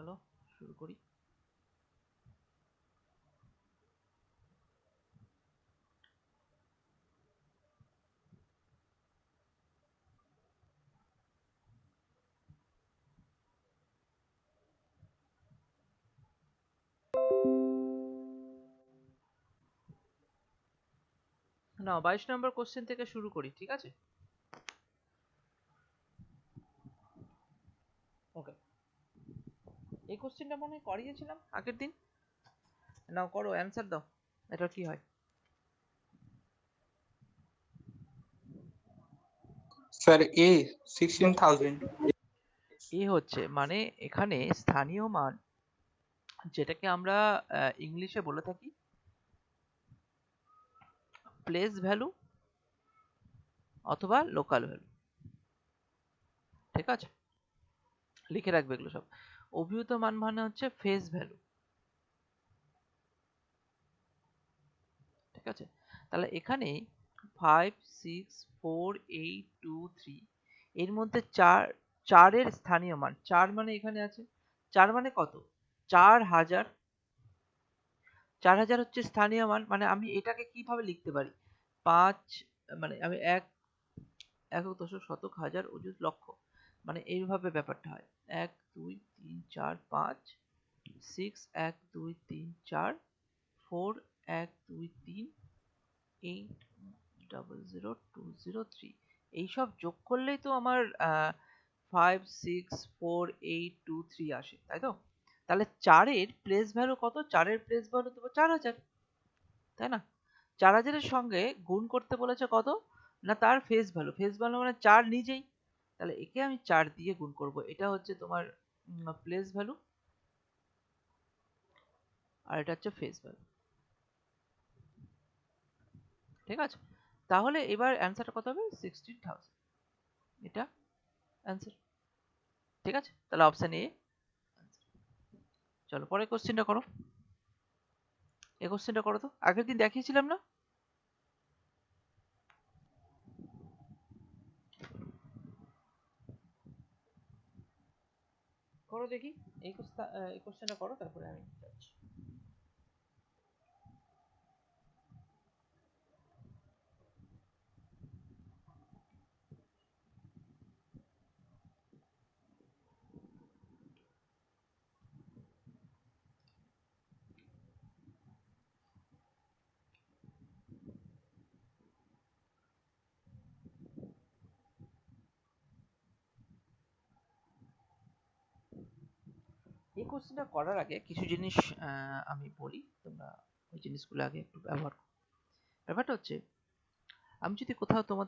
চলো শুরু করি। না, 22 নম্বর কোশ্চেন থেকে শুরু করি, ঠিক আছে? ওকে, এই কোশ্চেনটা মনে হয় করিয়েছিলাম আগের দিন। নাও করো, অ্যান্সার দাও। এটা কি হয়? স্যার এ 16,000। এ হচ্ছে মানে এখানে স্থানীয় মান, যেটাকে আমরা ইংলিশে বলে থাকি প্লেস ভ্যালু অথবা লোকাল ভ্যালু, ঠিক আছে? লিখে রাখবে এগুলো সব। অভিহিত মান মানে হচ্ছে ফেস ভ্যালু, ঠিক আছে? তাহলে এখানে 5 6 4 8 2 3 এর মধ্যে চারের স্থানীয় মান, 4 মানে এখানে আছে, 4 মানে কত? 4000। 4000 হচ্ছে স্থানীয় মান, মানে আমি এটাকে কিভাবে লিখতে পারি? 5 মানে আমি একক দশক শতক হাজার অযুত লক্ষ, মানে এইভাবে ব্যাপারটা হয়। 1 2 3 4 5 6 1 2 3 4 4 1 2 3 8 000203 এইসব যোগ করলেই তো আমার 5 6 4 8 2 3 আসে, তাই তো? তাহলে 4-এর প্লেস ভ্যালু কত? 4-এর প্লেস ভ্যালু দেবো 4000, তাই না? 4000-এর সঙ্গে গুণ করতে বলেছে কত? না তার ফেস ভ্যালু। ফেস ভ্যালু মানে 4 নিজেই। তাহলে একে আমি 4 দিয়ে গুণ করব। এটা হচ্ছে তোমার প্লেস ভ্যালু, আর এটা হচ্ছে ফেস ভ্যালু, ঠিক আছে? তাহলে এবার অ্যান্সারটা কত হবে? 16,000। এটা অ্যান্সার, ঠিক আছে? তাহলে অপশন এ। চলো পরের কোশ্চেনটা করো। এই কোশ্চেনটা করো তো, আগের দিন দেখিয়েছিলাম না? করো দেখি, এই কোশ্চেনটা করো, তারপরে আমি যাচ্ছি। এই কোশ্চেনটা করার আগে কিছু জিনিস আমি বলি, তোমরা ওই জিনিসগুলো আগে একটু ব্যবহার করো। ব্যাপারটা হচ্ছে, আমি যদি কোথাও তোমরা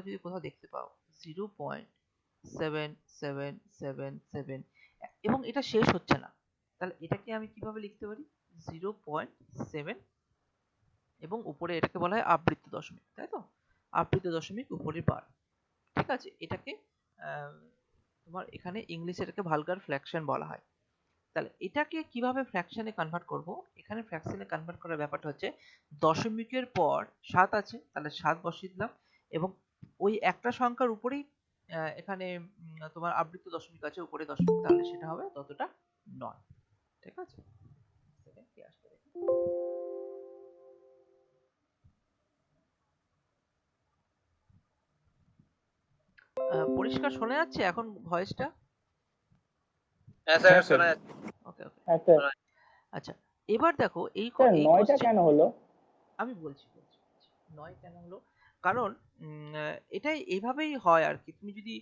যদি কোথাও দেখতে পাও 0.7777 এবং এটা শেষ হচ্ছে না, তাহলে এটাকে আমি কিভাবে লিখতে পারি? 0.7 এবং উপরে এটাকে বলা হয় আবৃত্ত দশমিক, তাই তো? আবৃত্ত দশমিক উপরের বার, ঠিক আছে? এটাকে তোমার এখানে ইংলিশে এটাকে ভালগার ফ্র্যাকশন বলা হয়। তাহলে এটাকে কিভাবে ফ্র্যাকশনে কনভার্ট করব? এখানে ফ্র্যাকশনে কনভার্ট করার ব্যাপারটা হচ্ছে, দশমিকের পর 7 আছে, তাহলে 7 বসিয়ে দিলাম, এবং ওই একটা সংখ্যার উপরেই এখানে তোমার আবৃত্ত দশমিক আছে, উপরে দশমিক, তাহলে সেটা হবে ততটা 9, ঠিক আছে? সেকেন্ড কি আসবে দেখি। পরিষ্কার শোনা যাচ্ছে এখন ভয়েসটা? হ্যাঁ স্যার, শোনা যাচ্ছে। ওকে ওকে, হ্যাঁ স্যার। আচ্ছা। এবার দেখো এই স্যার এই 9টা কোশ্চেন কেন হলো? আমি বলছি 9 কেন হলো? কারণ এটাই এইভাবেই হয় আর কি। তুমি যদি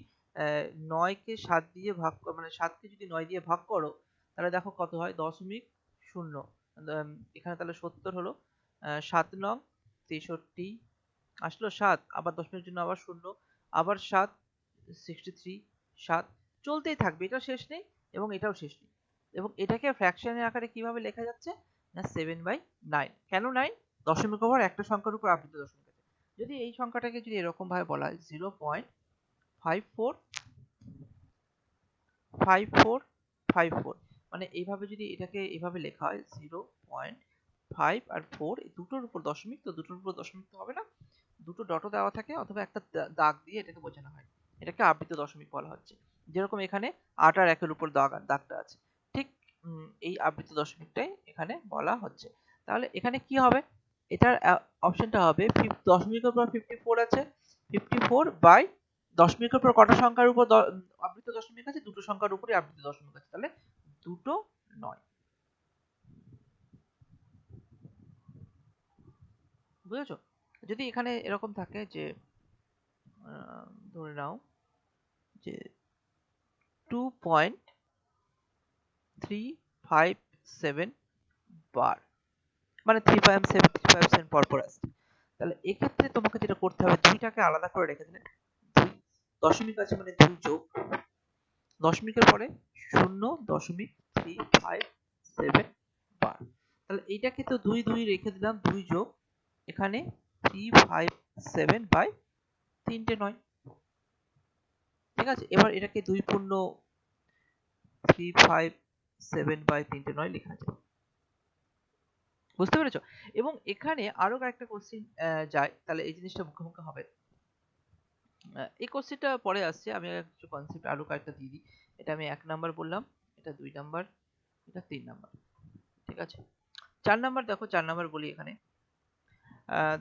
9 কে 7 দিয়ে ভাগ মানে 7 কে যদি 9 দিয়ে ভাগ করো, তাহলে দেখো কত হয়? 0.0। এখানে তাহলে 70 হলো। 7 নং 63 আসলো 7, আবার দশমিকের জন্য আবার 0, আবার 7 63, 7 চলতেই থাকবে, এটা শেষ নেই এবং এটাও শেষ নেই। এবং এটাকে ফ্র্যাকশনের আকারে কিভাবে লেখা যাচ্ছে? না 7/9। কেন 9? দশমিক ওপর একটা সংখ্যার উপর আবৃত দশমিক আছে। যদি এই সংখ্যাটাকে যদি এরকম ভাবে বলা হয় 0.5454, মানে এইভাবে যদি এটাকে এইভাবে লেখা হয় 0.5 আর 4, এই দুটোর উপর দশমিক, তো দুটোর উপর দশমিক তো হবে না, দুটো ডটও দেওয়া থাকে অথবা একটা দাগ দিয়ে এটাকে বোঝানো হয়। এটাকে আবৃত দশমিক বলা হচ্ছে। যেরকম এখানে 8 আর 1-এর উপর দাগটা আছে, ঠিক এই আবৃত দশমিকটাই এখানে বলা হচ্ছে। তাহলে এখানে কি হবে, এটার অপশনটা হবে দশমিকের পর 54 আছে, 54 বাই দশমিকের পর কটা সংখ্যার উপর আবৃত দশমিক আছে, দুটো সংখ্যার উপরে আবৃত দশমিক আছে, তাহলে দুটো নয়। বুঝেছো? যদি এখানে এরকম থাকে যে ধরে নাও যে 2.357 বার, মানে 357 পর পর আসছে, তাহলে এক্ষেত্রে তোমাকে যেটা করতে হবে, দুইটাকে আলাদা করে রেখে দিলে, দুই দশমিক আছে মানে দুই যোগ দশমিকের পরে 0.357 বার, তাহলে এইটাকে তো দুই দুই রেখে দিলাম, দুই যোগ এখানে 357 বাই তিনটে নয়। ঠিক আছে, এবার এটাকে 2 পূর্ণ 357 বাই তিনটে নয় লেখা যায়। বুঝতে পেরেছো? এবং এখানে আরো একটা কোশ্চেন যায়, তাহলে এই জিনিসটা মুখোমুখি হবে। এই কোশ্চেনটা পরে আসছে, আমি কিছু কনসেপ্ট আরো কয়েকটা দিয়ে দিই। এটা আমি 1 নাম্বার বললাম, এটা 2 নাম্বার, এটা 3 নাম্বার। ঠিক আছে, 4 নাম্বার দেখো, 4 নাম্বার বলি এখানে।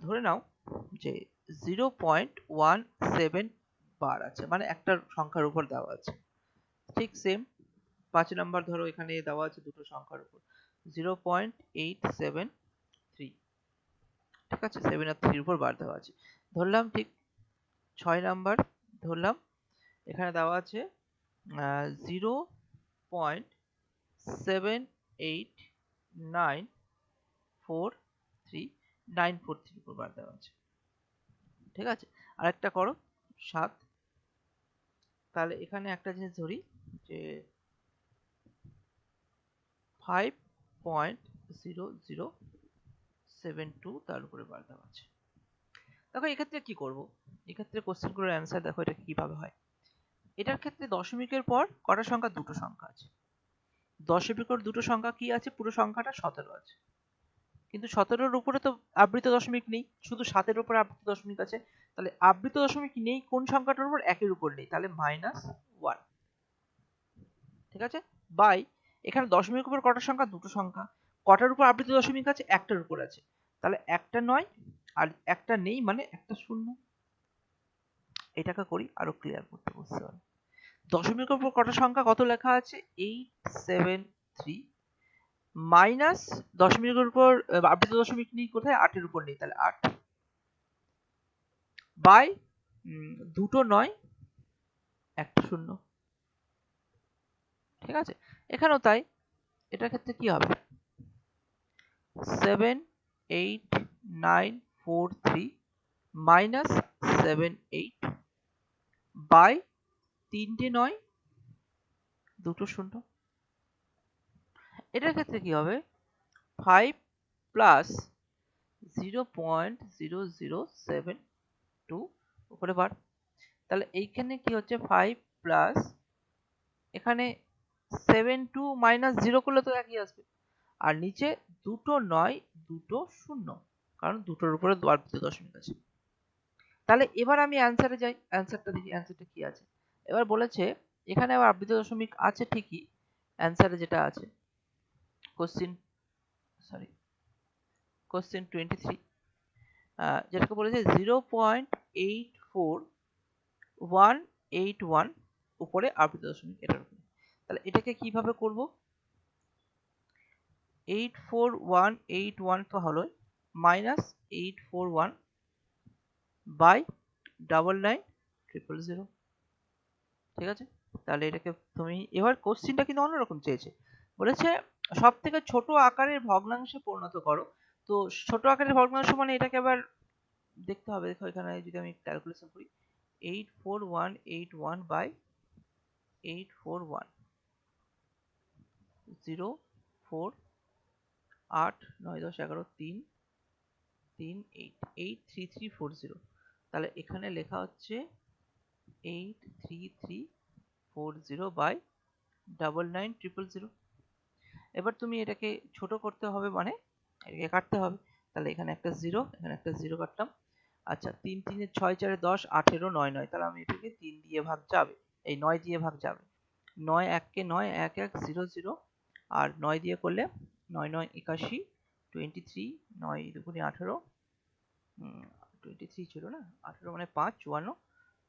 ধরে নাও যে 0.17 বার আছে, মানে একটা সংখ্যার উপর দেওয়া আছে। ঠিক সেম 5 নাম্বার ধরো, এখানে দেওয়া আছে দুটো সংখ্যার উপর 0.873। ঠিক আছে, 7 আর 3 এর উপর বার দেওয়া আছে। ধরলাম ঠিক 6 নাম্বার, ধরলাম এখানে দেওয়া আছে 0.78943 উপর বার দেওয়া আছে। ঠিক আছে, আরেকটা করো 7, তাহলে এখানে একটা জিনিস ধরি যে 5.0072 তার উপরে বার দেওয়া আছে। দেখো এক্ষেত্রে কি করব, এক্ষেত্রে কোশ্চেন গুলোর অ্যান্সার দেখো এটা কিভাবে হয়। এটার ক্ষেত্রে দশমিকের পর কটা সংখ্যা, দুটো সংখ্যা আছে। দশমিকের দুটো সংখ্যা কি আছে, পুরো সংখ্যাটা 17 আছে, কিন্তু 17-এর উপরে তো আবৃত দশমিক নেই, শুধু 7-এর উপরে আবৃত দশমিক আছে। তাহলে আবৃত দশমিক নেই কোন সংখ্যাটার উপর, একের উপর নেই, তাহলে -1। ঠিক আছে, বাই এখানে দশমিকের উপর কটা সংখ্যা, দুটো সংখ্যা, কটার উপর আবৃত দশমিক আছে, একটার উপর আছে, তাহলে একটা নয় আর একটা নেই, মানে একটা শূন্য। এটাকে করি আরো ক্লিয়ার করতে, বুঝতে পারো। দশমিকের উপর কটা সংখ্যা কত লেখা আছে, 873, মাইনাস দশমিকের উপর আবৃত দশমিক নেই কোথায়, 8-এর উপর নেই, তাহলে 8 বাই দুটো নয় একটা শূন্য। ঠিক আছে, এখানেও তাই, এটার ক্ষেত্রে কি হবে, 78943 মাইনাস 78 বাই তিনটে নয় দুটো শূন্য। এটার ক্ষেত্রে কি হবে, 5 প্লাস 0.0072 উপরে বার, তাহলে এইখানে কি হচ্ছে 5 প্লাস এখানে 72 মাইনাস 0 করলে তো একই আসবে, আর নিচে দুটো নয় দুটো শূন্য, কারণ দুটোর উপরে আবৃত দশমিক আছে। তাহলে এবার আমি অ্যান্সারে যাই, অ্যান্সারটা দেখি, অ্যান্সারটা কি আছে। এবার বলেছে এখানে আবার আবৃত দশমিক আছে ঠিকই, অ্যান্সারে যেটা আছে কোশ্চেন 23, যেটাকে বলেছে 0.84181 উপরে আবৃত দশমিক, এটার উপরে। তাহলে এটাকে কিভাবে করব, 84181 তো হলো, মাইনাস 841 বাই 99,000। ঠিক আছে, তাহলে এটাকে তুমি, এবার কোশ্চেনটা কিন্তু অন্যরকম চেয়েছে, বলেছে সব থেকে ছোট আকারের ভগ্নাংশে পরিণত করো। তো ছোট আকারের ভগ্নাংশ মানে এটাকে আবার দেখতে হবে। দেখো এখানে যদি আমি ক্যালকুলেশন করি, 84181 বাই 841 0 4 8 9 10 11 3 3 8 83340, তাহলে এখানে লেখা হচ্ছে 83340 বাই 99,000। এবার তুমি এটাকে ছোট করতে হবে, মানে এটাকে কাটতে হবে, তাহলে এখানে একটা 0, এখানে একটা 0 কাটলাম। আচ্ছা, 3 3 6 4 10 18 9 9, তাহলে আমি এটাকে 3 দিয়ে ভাগ যাবে, এই 9 দিয়ে ভাগ যাবে, 9 1 কে 9 1 1 0 0, আর 9 দিয়ে করলে 9 9 81, 23, 9 দুগুণে 18, 23 ছিল না, 18 মানে 5 54,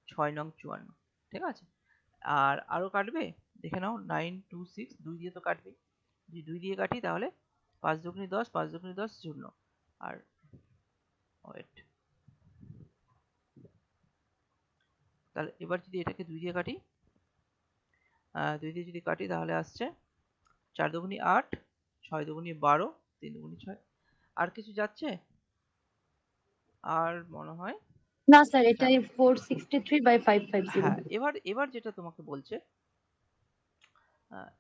6 নং 54, ঠিক আছে। আর আরো কাটবে, দেখে নাও 9 2 6, 2 দিয়ে তো কাটবে, যদি 2 দিয়ে কাটি তাহলে 5 দুগুণে 10, 5 দুগুণে 10 শূন্য। আর ওয়েট, তাহলে এবার যদি এটাকে 2 দিয়ে কাটি, 2 দিয়ে যদি কাটি তাহলে আসছে 4 দুগুণে 8, 6 দুগুণে 12, 3 দুগুণে 6। আর কিছু যাচ্ছে? আর মনে হয় না স্যার, এটাই 463/550। হ্যাঁ। এবার যেটা তোমাকে বলছে,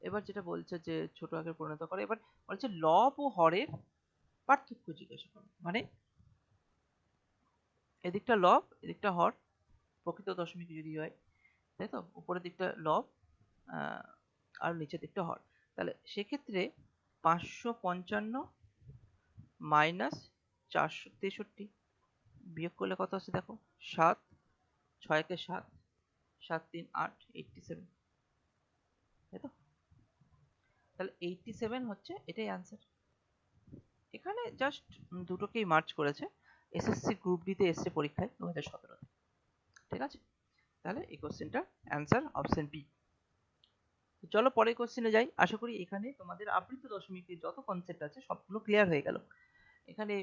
এবার যেটা বলছে যে ছোট আকারে পরিণত করে, এবার বলছে লব ও হরের পার্থক্য জিজ্ঞাসা করো। মানে এদিকটা লব, এদিকটা হর, প্রকৃত দশমিক যদি হয়, তাই তো, উপরের দিকটা লব আর নিচের দিকটা হর। তাহলে সেক্ষেত্রে 555 মাইনাস 463 বিয়োগ করলে কত আছে দেখো, 7, 6 কে 7, 7 3 8, 87, তাই তো। তাহলে 87 হচ্ছে, এটাই অ্যান্সার। এখানে জাস্ট দুটোকেই মার্চ করেছে, এসএসসি গ্রুপ ডি তে এসছে পরীক্ষায় 2017, ঠিক আছে। তাহলে এই কোশ্চেনটার অ্যান্সার অপশন বি। চলো পরের কোশ্চেনে যাই। আশা করি এখানে তোমাদের আবৃত দশমিকের যত কনসেপ্ট আছে সবগুলো ক্লিয়ার হয়ে গেল। এখানে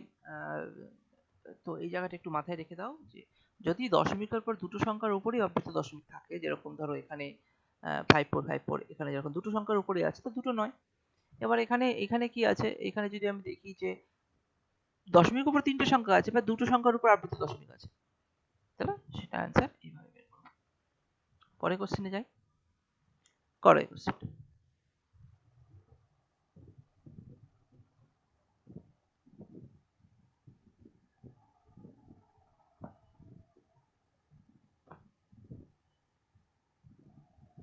তো এই জায়গাটা একটু মাথায় রেখে দাও যে যদি দশমিকের পর দুটো সংখ্যার উপরেই আবৃত দশমিক থাকে, যেরকম ধরো এখানে 5454, এখানে যখন দুটো সংখ্যার উপরে আছে তো দুটো নয়। এবার এখানে কি আছে, এখানে যদি আমি দেখি যে দশমিকের উপর তিনটে সংখ্যা আছে বা দুটো সংখ্যার উপর আবৃত দশমিক আছে, তাহলে সেটা অ্যান্সার এইভাবে বের করব। পরের কোশ্চেনে যাই, করো এই কোশ্চেনটা।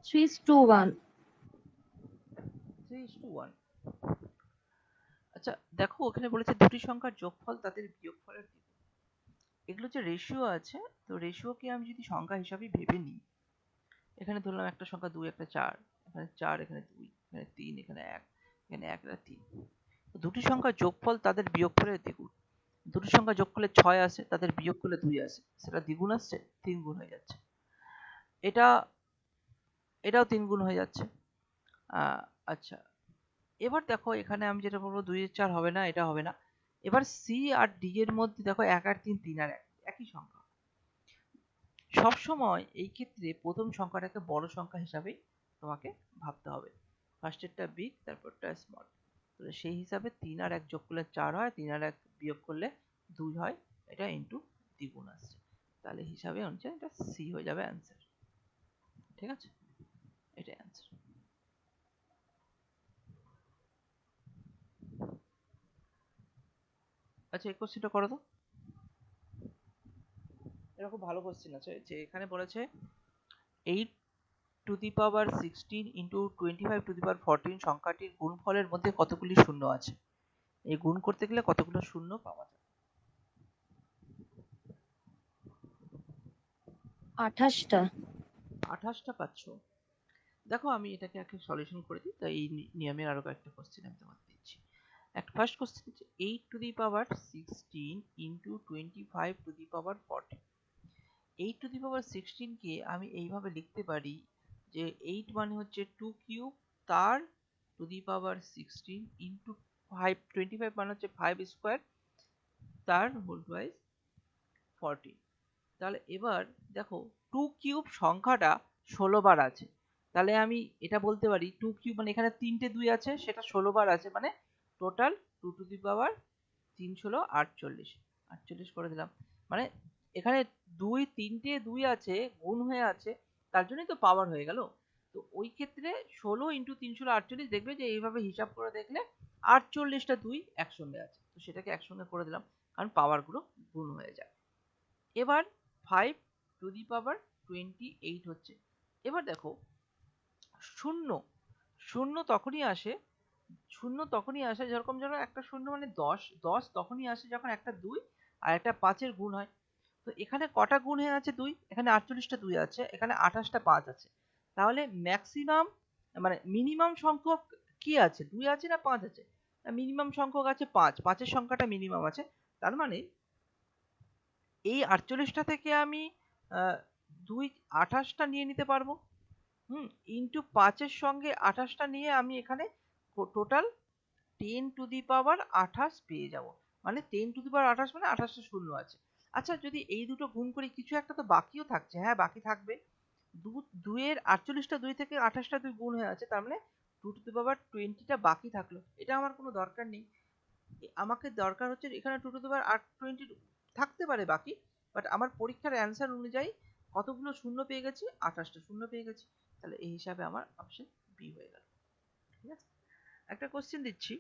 Three two one. 3:1। আচ্ছা দেখো, ওখানে বলেছে দুটি সংখ্যার যোগফল তাদের বিয়োগফলের দ্বিগুণ। এগুলো যে রেশিও আছে, তো রেশিওকে আমি যদি সংখ্যা হিসাবে ভেবে নিই, এখানে ধরলাম একটা সংখ্যা 2, একটা 4, এখানে 4, এখানে 2, এখানে 3, এখানে 1, এখানে 1, এটা 3। দুটি সংখ্যার যোগফল তাদের বিয়োগফলের দ্বিগুণ। দুটি সংখ্যা যোগ করলে 6 আসে, তাদের বিয়োগ করলে 2 আসে, সেটা দ্বিগুণ আসছে, 3 গুণ হয়ে যাচ্ছে। এটাও 3 গুণ হয়ে যাচ্ছে। আচ্ছা, এবার দেখো এখানে আমি যেটা বলবো 2 এর 4 হবে না, এটা হবে না। এবার সি আর ডি এর মধ্যে দেখো 1 আর 3, 3 আর 1 একই সংখ্যা। সবসময় এই ক্ষেত্রে প্রথম সংখ্যাটাকে বড় সংখ্যা হিসাবে তোমাকে ভাবতে হবে। ফার্স্টেরটা বিগ, তারপরটা স্মল। তো সেই হিসাবে 3 আর 1 যোগ করলে 4 হয়, 3 আর 1 বিয়োগ করলে 2 হয়, এটা ইনটু দ্বিগুণ আসছে। তাহলে হিসাবে অনুযায়ী এটা সি হয়ে যাবে অ্যান্সার, ঠিক আছে, এটা অ্যান্সার। আচ্ছা এই কোশ্চেনটা করো তো। এরকম ভালো কোশ্চেন আছে যে এখানে বলেছে 8 to the power 16 into 25 to the power 14 সংখ্যাটির গুণফলের মধ্যে কতগুলি শূন্য আছে। এই গুণ করতে গেলে কতগুলো শূন্য পাওয়া যায়? 28টা। 28টা পাচ্ছ। দেখো আমি এটাকে একটা সলিউশন করে দিই, তাই এই নিয়মের আরো কয়েকটা কোশ্চেন আমি তোমাকে দিচ্ছি। একটা ফার্স্ট কোশ্চেন হচ্ছে 8 to the power 16 into 25 to the power 14। 8 to the power 16 কে আমি এইভাবে লিখতে পারি যে 8 মানে হচ্ছে 2 কিউব, তার টু দি পাওয়ার 16 ইন্টু 5, 25 মানে হচ্ছে 5 স্কোয়ার, তার হোল ওয়াইজ 14। তাহলে এবার দেখো 2 কিউব সংখ্যাটা 16 বার আছে, তাহলে আমি এটা বলতে পারি 2 কিউব মানে এখানে 3টে 2 আছে, সেটা 16 বার আছে, মানে টোটাল 2 টু দি পাওয়ার 3 16 48, 48 করে দিলাম। মানে এখানে 3টে 2 আছে, গুণ হয়ে আছে, তার জন্যই তো পাওয়ার হয়ে গেল। তো ওই ক্ষেত্রে 16 ইন্টু 3 16 48, দেখবে যে এইভাবে হিসাব করে দেখলে 48টা 2 একসঙ্গে আছে, তো সেটাকে একসঙ্গে করে দিলাম, কারণ পাওয়ার গুলো গুণ হয়ে যায়। এবার 5 টু দি পাওয়ার 28 হচ্ছে। এবার দেখো শূন্য, শূন্য তখনই আসে, শূন্য তখনই আসে যেরকম যেন একটা শূন্য মানে 10, 10 তখনই আসে যখন একটা 2 আর একটা 5-এর গুণ হয়। তো এখানে কটা গুণ হয়ে আছে 2, এখানে 48টা 2 আছে, এখানে 28টা 5 আছে। তাহলে ম্যাক্সিমাম মানে মিনিমাম সংখ্যক কি আছে, 2 আছে না 5 আছে? মিনিমাম সংখ্যক আছে 5, 5 এর সংখ্যাটা মিনিমাম আছে। তার মানে এই 48টা থেকে আমি 2 28টা নিয়ে নিতে পারবো। ইনটু 5 এর সঙ্গে 28টা নিয়ে আমি এখানে টোটাল 10 টু দি পাওয়ার 28 পেয়ে যাব। মানে 10 টু দি পাওয়ার 28 মানে 28টা শূন্য আছে। আচ্ছা যদি এই দুটো গুণ করি, কিছু একটা তো বাকিও থাকছে। হ্যাঁ, বাকি থাকবে। 2 এর 48টা 2 থেকে 28টা 2 গুণ হয়ে আছে, তার মানে 2 টু দি পাওয়ার 20টা বাকি থাকলো। এটা আমার কোনো দরকার নেই। আমাকে দরকার হচ্ছে এখানে 2 টু দি পাওয়ার 20 থাকতে পারে বাকি, বাট আমার পরীক্ষার অ্যান্সার অনুযায়ী কতগুলো শূন্য পেয়ে গেছি, 28টা শূন্য পেয়ে গেছি। তাহলে এই হিসাবে আমার অপশন বি হয়ে গেল। ঠিক আছে, একটা কোশ্চেন দিচ্ছি।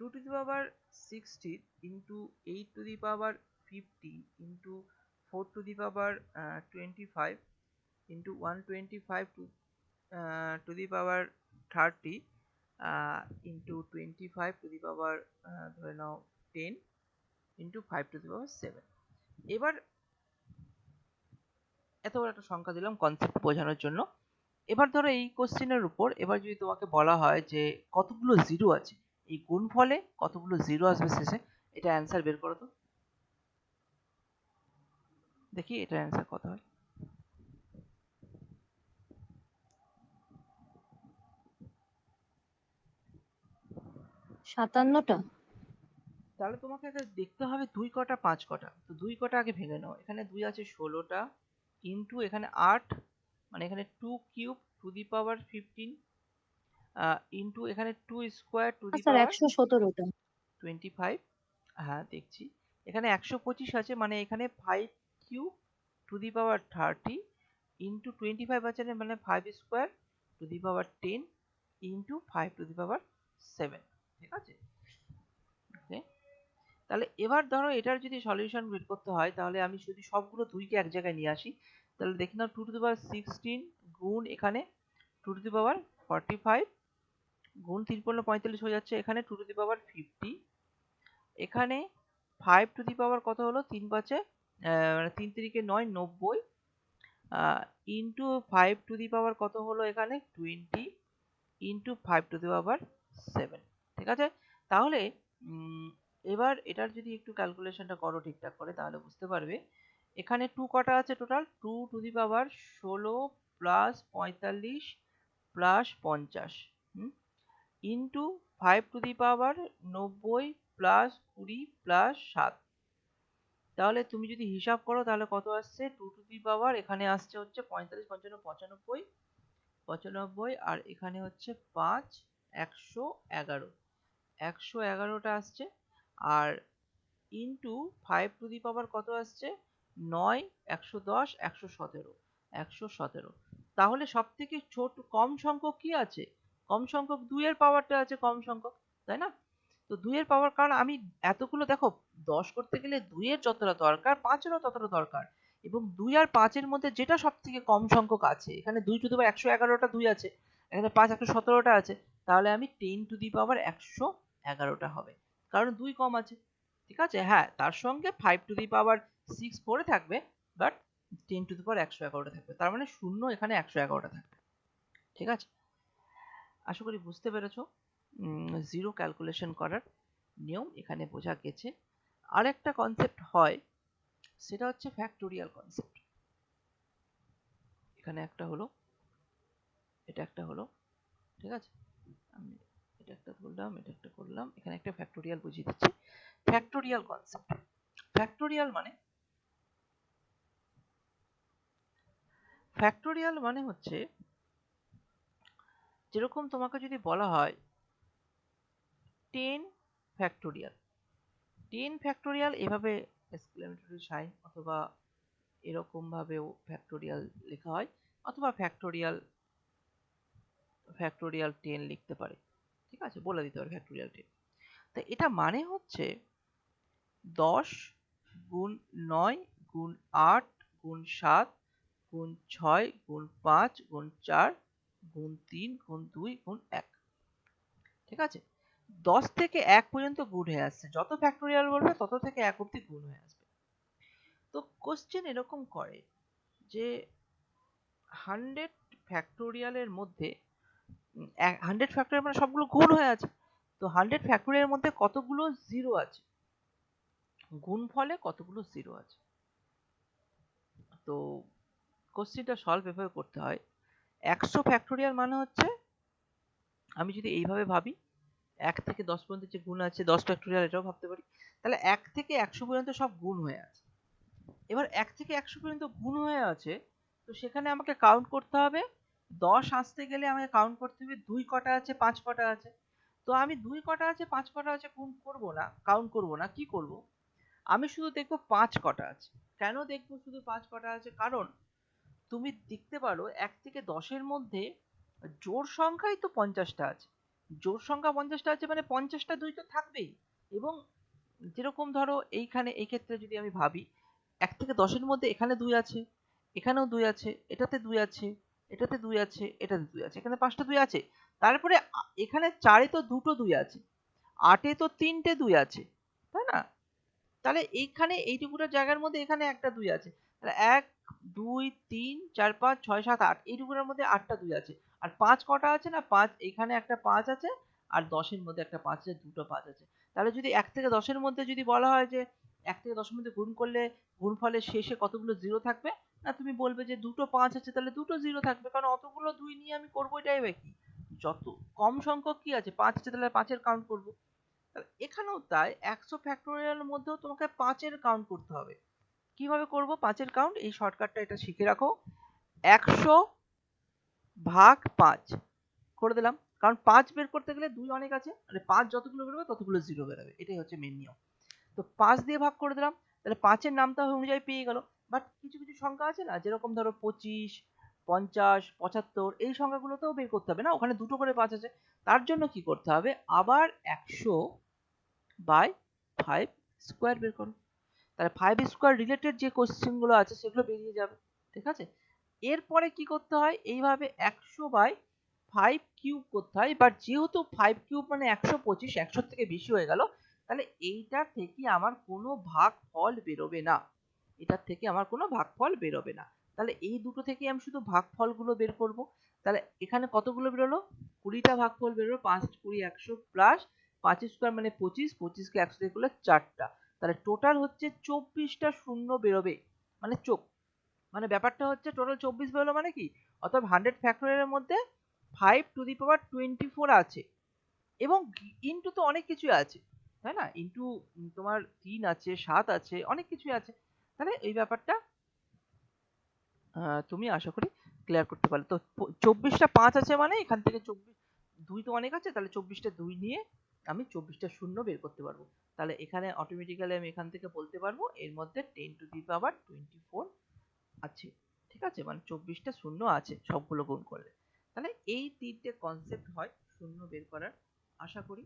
2 to the power 60 into 8 to the power 50 into 4 to the power 25 into 125 to the power 30 into 25 to the power ধরে নাও 10 into 5 to the power 7। এবার এত বড় একটা সংখ্যা দিলাম কনসেপ্ট বোঝানোর জন্য। এবার ধরো এই কোশ্চেনের উপর এবার যদি তোমাকে বলা হয় যে কতগুলো জিরো আছে, এই গুণফলে কতগুলো জিরো আসবে শেষে, এটা অ্যান্সার বের করো তো দেখি এটা অ্যান্সার কত হয়। সাতান্নটা। তাহলে তোমাকে আগে দেখতে হবে 2 কটা 5 কটা। তো 2 কটা আগে ভেঙে নাও। এখানে 2 আছে 16টা, ইনটু এখানে 8, মানে এখানে 2 cube to the power 15, into এখানে 2 square to the sir power 117টা। 25। হ্যাঁ দেখছি, এখানে 125 আছে, মানে এখানে 5 cube to the power 30 into 25 আছে, মানে 5 square to the power 10 into 5 to the power 7। ঠিক আছে, ওকে। তাহলে এবার ধরো এটার যদি সলিউশন বের করতে হয়, তাহলে আমি যদি সবগুলো 2 কে এক জায়গায় নিয়ে আসি, তাহলে দেখি নাও 2 টু দি পাওয়ার 16 গুণ এখানে 2 টু দি পাওয়ার 45 গুণ 3 পূর্ণ 45 হয়ে যাচ্ছে, এখানে 2 টু দি পাওয়ার 50, এখানে 5 টু দি পাওয়ার কত হলো, 3 5 মানে 3 3 9 90 ইনটু 5 টু দি পাওয়ার কত হলো এখানে 20 ইনটু 5 টু দি পাওয়ার 7। ঠিক আছে, তাহলে এবার এটার যদি একটু ক্যালকুলেশনটা করো ঠিকঠাক করে, তাহলে বুঝতে পারবে এখানে 2 কটা আছে total, 2 two the power 16 plus 45 plus 50 into 5 to the power 90 plus 20 plus 7। তাহলে তুমি যদি হিসাব করো তাহলে কত আসছে, 2 টু দি পাওয়ার এখানে আসছে হচ্ছে 45 55 95 আর এখানে হচ্ছে 5 111, 111টা আসছে। আর ইনটু 5 টু দি পাওয়ার কত আসছে, 9 110 117 117। তাহলে সব থেকে ছোট কম সংখ্যক কি আছে, কম সংখ্যক 2 এর পাওয়ারটা আছে কম সংখ্যক, তাই না? তো 2 এর পাওয়ার, কারণ আমি এতগুলো দেখো 10 করতে গেলে 2 এর যতটা দরকার 5 এরও ততটা দরকার, এবং 2 আর 5 এর মধ্যে যেটা সব থেকে কম সংখ্যক আছে, এখানে 2 টু দি পাওয়ার 111টা 2 আছে, এখানে 5 117টা আছে, তাহলে আমি 10 টু দি পাওয়ার 111টা হবে, কারণ 2 কম আছে। ঠিক আছে, হ্যাঁ তার সঙ্গে 5 টু দি পাওয়ার 6 পড়ে থাকবে, বাট 10 টু দি পাওয়ার 111টা থাকবে, তার মানে শূন্য এখানে 111টা থাকবে। ঠিক আছে, আশা করি বুঝতে পেরেছো জিরো ক্যালকুলেশন করার নিয়ম এখানে বোঝা গেছে। আরেকটা কনসেপ্ট হয়, সেটা হচ্ছে ফ্যাক্টোরিয়াল কনসেপ্ট। এখানে একটা হলো, এটা একটা হলো, ঠিক আছে, আমি এটা একটা করলাম, এটা একটা করলাম, এখানে একটা ফ্যাক্টোরিয়াল বুঝিয়ে দিচ্ছি। ফ্যাক্টোরিয়াল কনসেপ্ট, ফ্যাক্টোরিয়াল মানে হচ্ছে, যেরকম তোমাকে যদি বলা হয় 10 ফ্যাক্টোরিয়াল, 10 ফ্যাক্টোরিয়াল এভাবে এক্সক্লেমেটরি সাইন অথবা এরকম ভাবেও ফ্যাক্টোরিয়াল লেখা হয়, অথবা ফ্যাক্টোরিয়াল 10 লিখতে পারে। ঠিক আছে, বলে দিতে পারে ফ্যাক্টোরিয়াল 10। তো এটা মানে হচ্ছে 10 গুণ 9 গুণ 8 গুণ 7 গুণ 6 গুণ 5 গুণ 4 গুণ 3 গুণ 2 গুণ 1। ঠিক আছে, 10 থেকে 1 পর্যন্ত গুণ হয়ে আসছে, যত ফ্যাক্টোরিয়াল বলবে তত থেকে 1 অবধি গুণ হয়ে আসবে। তো কোশ্চেন এরকম করে যে 100 ফ্যাক্টোরিয়ালের মধ্যে 100 ফ্যাক্টরিয়াল মানে সবগুলো গুণ হয়ে আছে। তো 100 ফ্যাক্টরিয়াল এর মধ্যে কতগুলো জিরো আছে, গুণফলে কতগুলো জিরো আছে। তো কোশ্চেনটা সলভ এভাবে করতে হয়। 100 ফ্যাক্টরিয়াল মানে হচ্ছে, আমি যদি এইভাবে ভাবি 1 থেকে 10 পর্যন্ত যে গুণ আছে 10 ফ্যাক্টরিয়াল, এটাও ভাবতে পারি। তাহলে 1 থেকে 100 পর্যন্ত সব গুণ হয়ে আছে। এবার 1 থেকে 100 পর্যন্ত গুণ হয়ে আছে, তো সেখানে আমাকে কাউন্ট করতে হবে। 10 আসতে গেলে আমাকে কাউন্ট করতে হবে 2 কটা আছে 5 কটা আছে। তো আমি 2 কটা আছে 5 কটা আছে গুণ করব না, কাউন্ট করব না, কি করব, আমি শুধু দেখব 5 কটা আছে। কেন দেখব শুধু 5 কটা আছে? কারণ তুমি দেখতে পারো 1 থেকে 10 এর মধ্যে জোড় সংখ্যাই তো 50টা আছে। জোড় সংখ্যা 50টা আছে মানে 50টা 2 তো থাকবেই। এবং যেরকম ধরো এইখানে এই ক্ষেত্রে যদি আমি ভাবি 1 থেকে 10 এর মধ্যে এখানে 2 আছে, এখানেও 2 আছে, এটাতে 2 আছে, এটাতে 2 আছে, এটাতে 2 আছে, এখানে 5টা 2 আছে। তারপরে এখানে 4 এ তো দুটো 2 আছে, 8 এ তো 3টে 2 আছে, তাই না? তাহলে এইখানে এইটুকুটা জায়গার মধ্যে এখানে একটা 2 আছে। তাহলে 1 2 3 4 5 6 7 8, এইটুকুটার মধ্যে 8টা 2 আছে। আর 5 কটা আছে না, 5 এখানে একটা 5 আছে, আর 10 এর মধ্যে একটা 5 আছে, দুটো 5 আছে। তাহলে যদি 1 থেকে 10 এর মধ্যে যদি বলা হয় যে 1 থেকে 10 এর মধ্যে গুণ করলে গুণফলের শেষে কতগুলো 0 থাকবে? না, তুমি বলবে যে দুটো 5 আছে, তাহলে দুটো 0 থাকবে, কারণ অতগুলো 2 নিয়ে আমি করব এটাই বা কি? যত কম সংখ্যক কি আছে 5 আছে, তাহলে 5 এর কাউন্ট করব। এখানেও তাই, 100 ফ্যাক্টোরিয়াল মধ্যেও তোমাকে 5 এর কাউন্ট করতে হবে। কিভাবে করব 5 এর কাউন্ট? এই শর্টকাটটা এটা শিখে রাখো। 100 ভাগ 5 করে দিলাম, কারণ 5 বের করতে গেলে 2 অনেক আছে, মানে 5 যতগুলো বেরোবে ততগুলো 0 বেরোবে, এটাই হচ্ছে মেন নিয়ম। তো 5 দিয়ে ভাগ করে দিলাম, তাহলে 5 এর নামটা অনুযায়ী পেয়ে গেল। বাট কিছু কিছু সংখ্যা আছে না, যেরকম ধরো 25 50 75, এই সংখ্যাগুলোতেও বের করতে হবে না, ওখানে দুটো করে 5 আছে। তার জন্য কি করতে হবে, আবার 100 বাই 5 স্কোয়ার বের করো। তাহলে 5 স্কোয়ার রিলেটেড যে কোশ্চেন গুলো আছে সেগুলো বেরিয়ে যাবে। ঠিক আছে? এরপরে কি করতে হয়, এইভাবে 100 বাই 5 কিউব করতে হয়। বাট যেহেতু 5 কিউব মানে 125, 100 থেকে বেশি হয়ে গেল, তাহলে এইটার থেকে আমার কোনো ভাগফল বেরোবে না, এটার থেকে আমার কোনো ভাগফল বেরোবে না। তাহলে এই দুটো থেকে আমি শুধু ভাগফলগুলো বের করব। তাহলে এখানে কতগুলো বেরোলো, 20টা ভাগফল বেরোলো, 5 20 100 প্লাস 5 স্কোয়ার মানে 25, 25কে 100 দিয়ে করলে 4টা। তাহলে টোটাল হচ্ছে 24টা শূন্য বেরোবে, মানে মানে ব্যাপারটা হচ্ছে টোটাল 24 বেরোলো মানে কি, অর্থাৎ 100 ফ্যাক্টরিয়ালের মধ্যে 5 টু দি পাওয়ার 24 আছে। এবং ইনটু তো অনেক কিছু আছে, তাই না? ইনটু তোমার 3 আছে, 7 আছে, অনেক কিছু আছে। তাহলে এই ব্যাপারটা তুমি আশা করি ক্লিয়ার করতে পারলে। তো 24টা 5 আছে মানে এখান থেকে 24, 2 তো অনেক আছে, তাহলে 24টা 2 নিয়ে আমি 24টা শূন্য বের করতে পারবো। তাহলে এখানে অটোমেটিক্যালি আমি এখান থেকে বলতে পারবো এর মধ্যে 10 টু দি পাওয়ার 24 আছে। ঠিক আছে, মানে 24টা শূন্য আছে সবগুলো গুণ করলে। তাহলে এই তিনটে কনসেপ্ট হয় শূন্য বের করার। আশা করি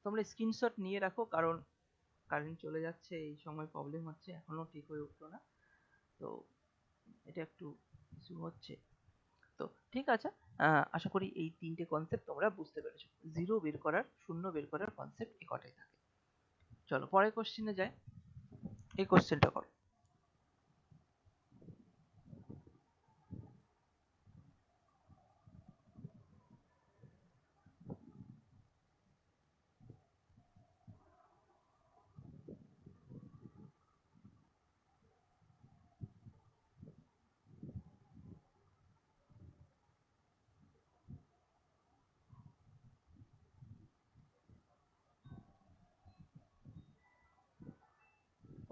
তোমরা স্ক্রিনশট নিয়ে রাখো, কারণ কারেন্ট চলে যাচ্ছে, এই সময় প্রবলেম হচ্ছে, এখনো ঠিক হয়ে উঠলো না। তো এটা একটু ইস্যু হচ্ছে। তো ঠিক আছে, আশা করি এই তিনটে কনসেপ্ট তোমরা বুঝতে পেরেছো। জিরো বের করার, শূন্য বের করার কনসেপ্ট এই কটাই থাকে। চলো পরের কোশ্চেনে যাই। এই কোশ্চেনটা করো।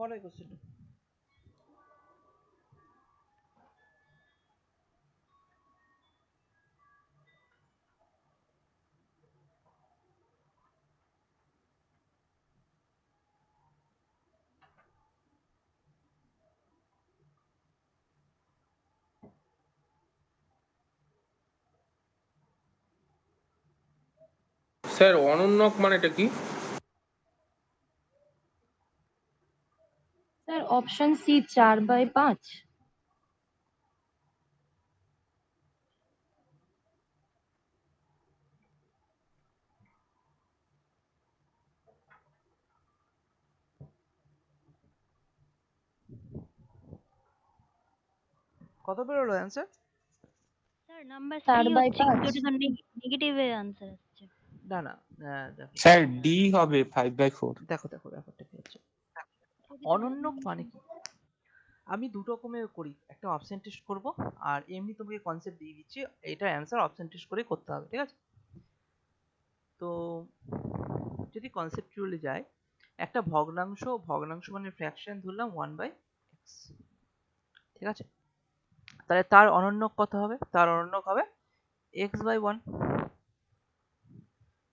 করো এই কোশ্চেনটা। স্যার অনন্যক মানেটা কি? Sir option C 4/5। কত বেরোলো অ্যান্সার? স্যার নাম্বার চার সি বাই হচ্ছে পাঁচ। কিন্তু ওটা তো নেগেটিভে আনসার আসছে। না না, দেখো স্যার ডি হবে 5/4। দেখো দেখো ব্যাপারটা কি হচ্ছে। প্রকৃত অনন্যক ভগ্নাংশ। মানে কি, আমি দুটো রকমের করি, একটা অপশন টেস্ট করব আর এমনি তোমাকে কনসেপ্ট দিয়ে দিচ্ছি, এটা অ্যান্সার অপশন টেস্ট করেই করতে হবে, ঠিক আছে? তো যদি কনসেপচুয়ালি যায়, একটা ভগ্নাংশ, ভগ্নাংশ মানে ফ্র্যাকশন ধরলাম 1/x, ঠিক আছে? তাহলে তার অনন্যক কত হবে? তার অনন্যক হবে x/1।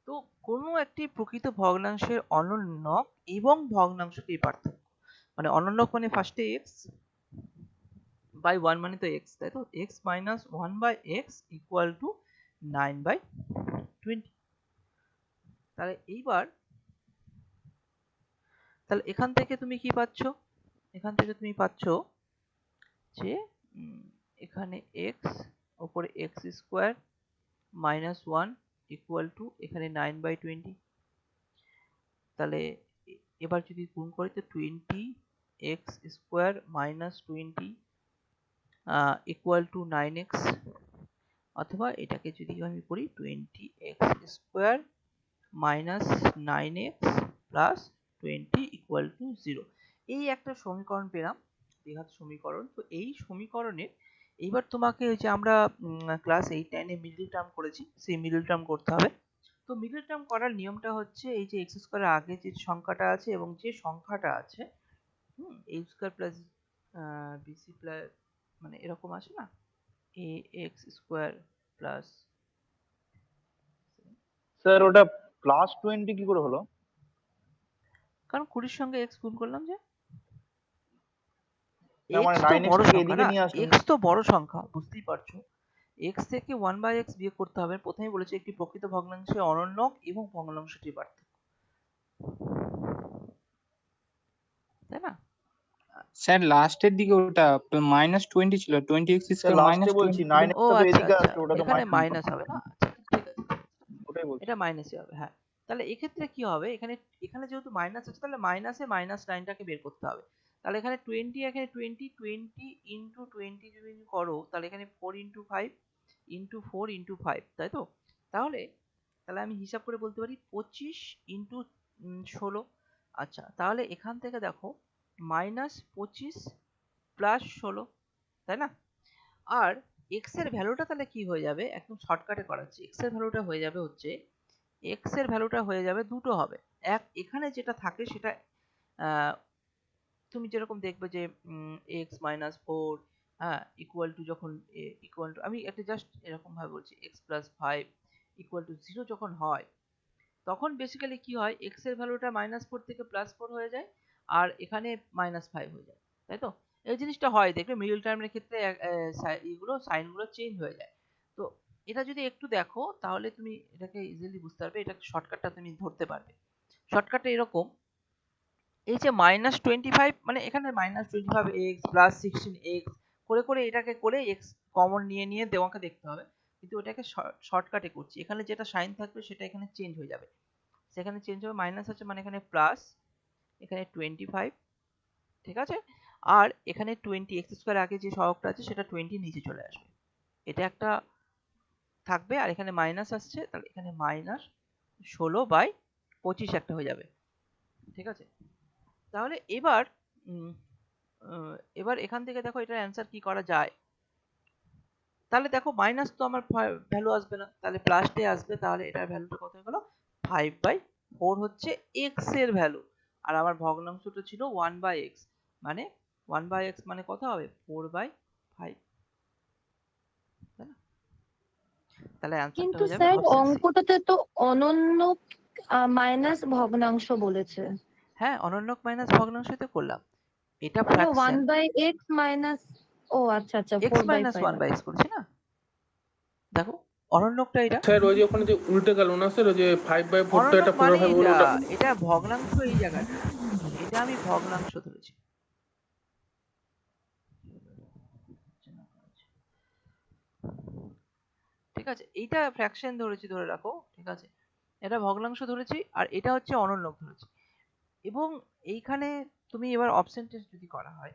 তো কোনো একটি প্রকৃত ভগ্নাংশের অনন্যক এবং ভগ্নাংশ কি পার্থক্য, মানে অনন্যক মানে ফার্স্টে x বাই 1 মানে তো x, তাই তো? x minus 1/x equal to 9/20। তাহলে এইবার তাহলে এখান থেকে তুমি কি পাচ্ছ? এখান থেকে তুমি পাচ্ছ যে এখানে x উপরে x square minus 1 equal to এখানে 9/20। তাহলে এবার যদি গুণ করি তো 20x square minus 20 equal to 9x, অথবা এটাকে যদি আমি করি 20x square minus 9x plus 20 equal to 0। এই একটা সমীকরণ পেলাম, দ্বিঘাত সমীকরণ। তো এই সমীকরণে এইবার তোমাকে ওই যে আমরা ক্লাস 8 9 এ মিডল টার্ম করেছি, সেই মিডল টার্ম করতে হবে। তো মিডল টার্ম করার নিয়মটা হচ্ছে এই যে x স্কয়ারের আগে যে সংখ্যাটা আছে এবং যে সংখ্যাটা আছে a square plus bc plus, মানে এরকম আছে না, ax স্কয়ার প্লাস, স্যার ওটা +20 কি করে হলো? কারণ 20 এর সঙ্গে x গুণ করলাম যে না মানে x তো 9x বড় থেকে সংখ্যা এদিকে না, নিয়ে আসুন। x তো বড় সংখ্যা, বুঝতেই পারছো। x থেকে 1/x বিয়োগ করতে হবে। প্রথমেই বলেছি একটি প্রকৃত ভগ্নাংশের অনন্যক এবং ভগ্নাংশটির পার্থক্য, তাই না? স্যার লাস্টের দিকে ওটা -20 ছিল, 20x স্যার স্কয়ার লাস্টে বলছি -20 ছিল। 9x ও টা তো আচ্ছা এদিকে আচ্ছা, আসছে, ওটা তো এখানে মাইনাস মাইনাস হবে না, আচ্ছা ঠিক আছে, ওটাই বলছি। এটা মাইনাসই হবে, হ্যাঁ। তাহলে এক্ষেত্রে কি হবে, এখানে এখানে যেহেতু মাইনাস আছে তাহলে মাইনাসে মাইনাস নাইনটাকে বের করতে হবে। তাহলে এখানে 20, এখানে 20 ইন্টু 20 যদি করো তাহলে এখানে 4 ইন্টু 5 ইন্টু 4 ইন্টু 5, তাই তো? তাহলে তাহলে আমি হিসাব করে বলতে পারি 25 ইন্টু 16। আচ্ছা, তাহলে এখান থেকে দেখো -25 প্লাস 16, তাই না? আর x এর ভ্যালুটা তাহলে কি হয়ে যাবে, একদম শর্টকাটে করাচ্ছি, x এর ভ্যালুটা হয়ে যাবে হচ্ছে, x এর ভ্যালুটা হয়ে যাবে দুটো হবে। এক, এখানে যেটা থাকে সেটা তুমি যেরকম দেখবে যে x মাইনাস 4 হ্যাঁ ইকুয়াল টু, যখন ইকুয়াল টু, আমি একটা জাস্ট এরকম ভাবে বলছি, x প্লাস 5 ইকুয়াল টু 0 যখন হয়, তখন বেসিক্যালি কি হয়, x এর ভ্যালুটা -4 থেকে +4 হয়ে যায় আর এখানে -5 হয়ে যায়, তাই তো? এই জিনিসটা হয়, দেখবে মিডল টার্মের ক্ষেত্রে এগুলো সাইনগুলো চেঞ্জ হয়ে যায়। তো এটা যদি একটু দেখো তাহলে তুমি এটাকে ইজিলি বুঝতে পারবে, এটা শর্টকাটটা তুমি ধরতে পারবে। শর্টকাটটা এরকম, এই যে -25 মানে এখানে -25x প্লাস 16x করে করে এটাকে করে x কমন নিয়ে নিয়ে তোমাকে দেখতে হবে, কিন্তু ওটাকে শর্টকাটে করছি। এখানে যেটা সাইন থাকবে সেটা এখানে চেঞ্জ হয়ে যাবে, সেখানে চেঞ্জ হবে, মাইনাস আছে মানে এখানে প্লাস, এখানে 25, ঠিক আছে? আর এখানে 20, x স্কয়ার আগে যে সহগটা আছে সেটা 20 নিচে চলে আসবে, এটা একটা থাকবে। আর এখানে মাইনাস আসছে, তাহলে এখানে -16/25 একটা হয়ে যাবে, ঠিক আছে? তাহলে এবার এবার এখান থেকে দেখো এটার অ্যান্সার কি করা যায়। তাহলে দেখো মাইনাস তো আমার ভ্যালু আসবে না, তাহলে প্লাসটাই আসবে। তাহলে এটার ভ্যালুটা কত হয়ে গেল, 5/4 হচ্ছে x এর ভ্যালু, আর আমার ভগ্নাংশটা ছিল 1/x, মানে 1/x মানে কত হবে, 4/5, তাই না? তাহলে অ্যান্সারটা কিন্তু হয়ে যাবে স্যার অপশন সি। অঙ্কটাতে তো অনন্য মাইনাস ভগ্নাংশ বলেছে। হ্যাঁ, অনন্যক মাইনাস ভগ্নাংশতে করলাম, এটা তাহলে ফ্র্যাকশন, 1/x মাইনাস, ও আচ্ছা আচ্ছা, x মাইনাস 4/5। 1/x করেছি না, দেখো অনন্যকটা এটা। স্যার ওই যে ওখানে যে উল্টে গেল না স্যার, ওই যে 5/4 টা অনন্যক এটা মানে 4/5 হলো এটা, ওটা। এটা ভগ্নাংশ এই জায়গাটা, এটা আমি ভগ্নাংশ ধরেছি। ঠিক আছে, এইটা ফ্র্যাকশন ধরেছি ধরে রাখো, ঠিক আছে? এটা ভগ্নাংশ ধরেছি আর এটা হচ্ছে অনন্যক ধরেছি। এবং এইখানে তুমি এবার অপশন টেস্ট যদি করা হয়,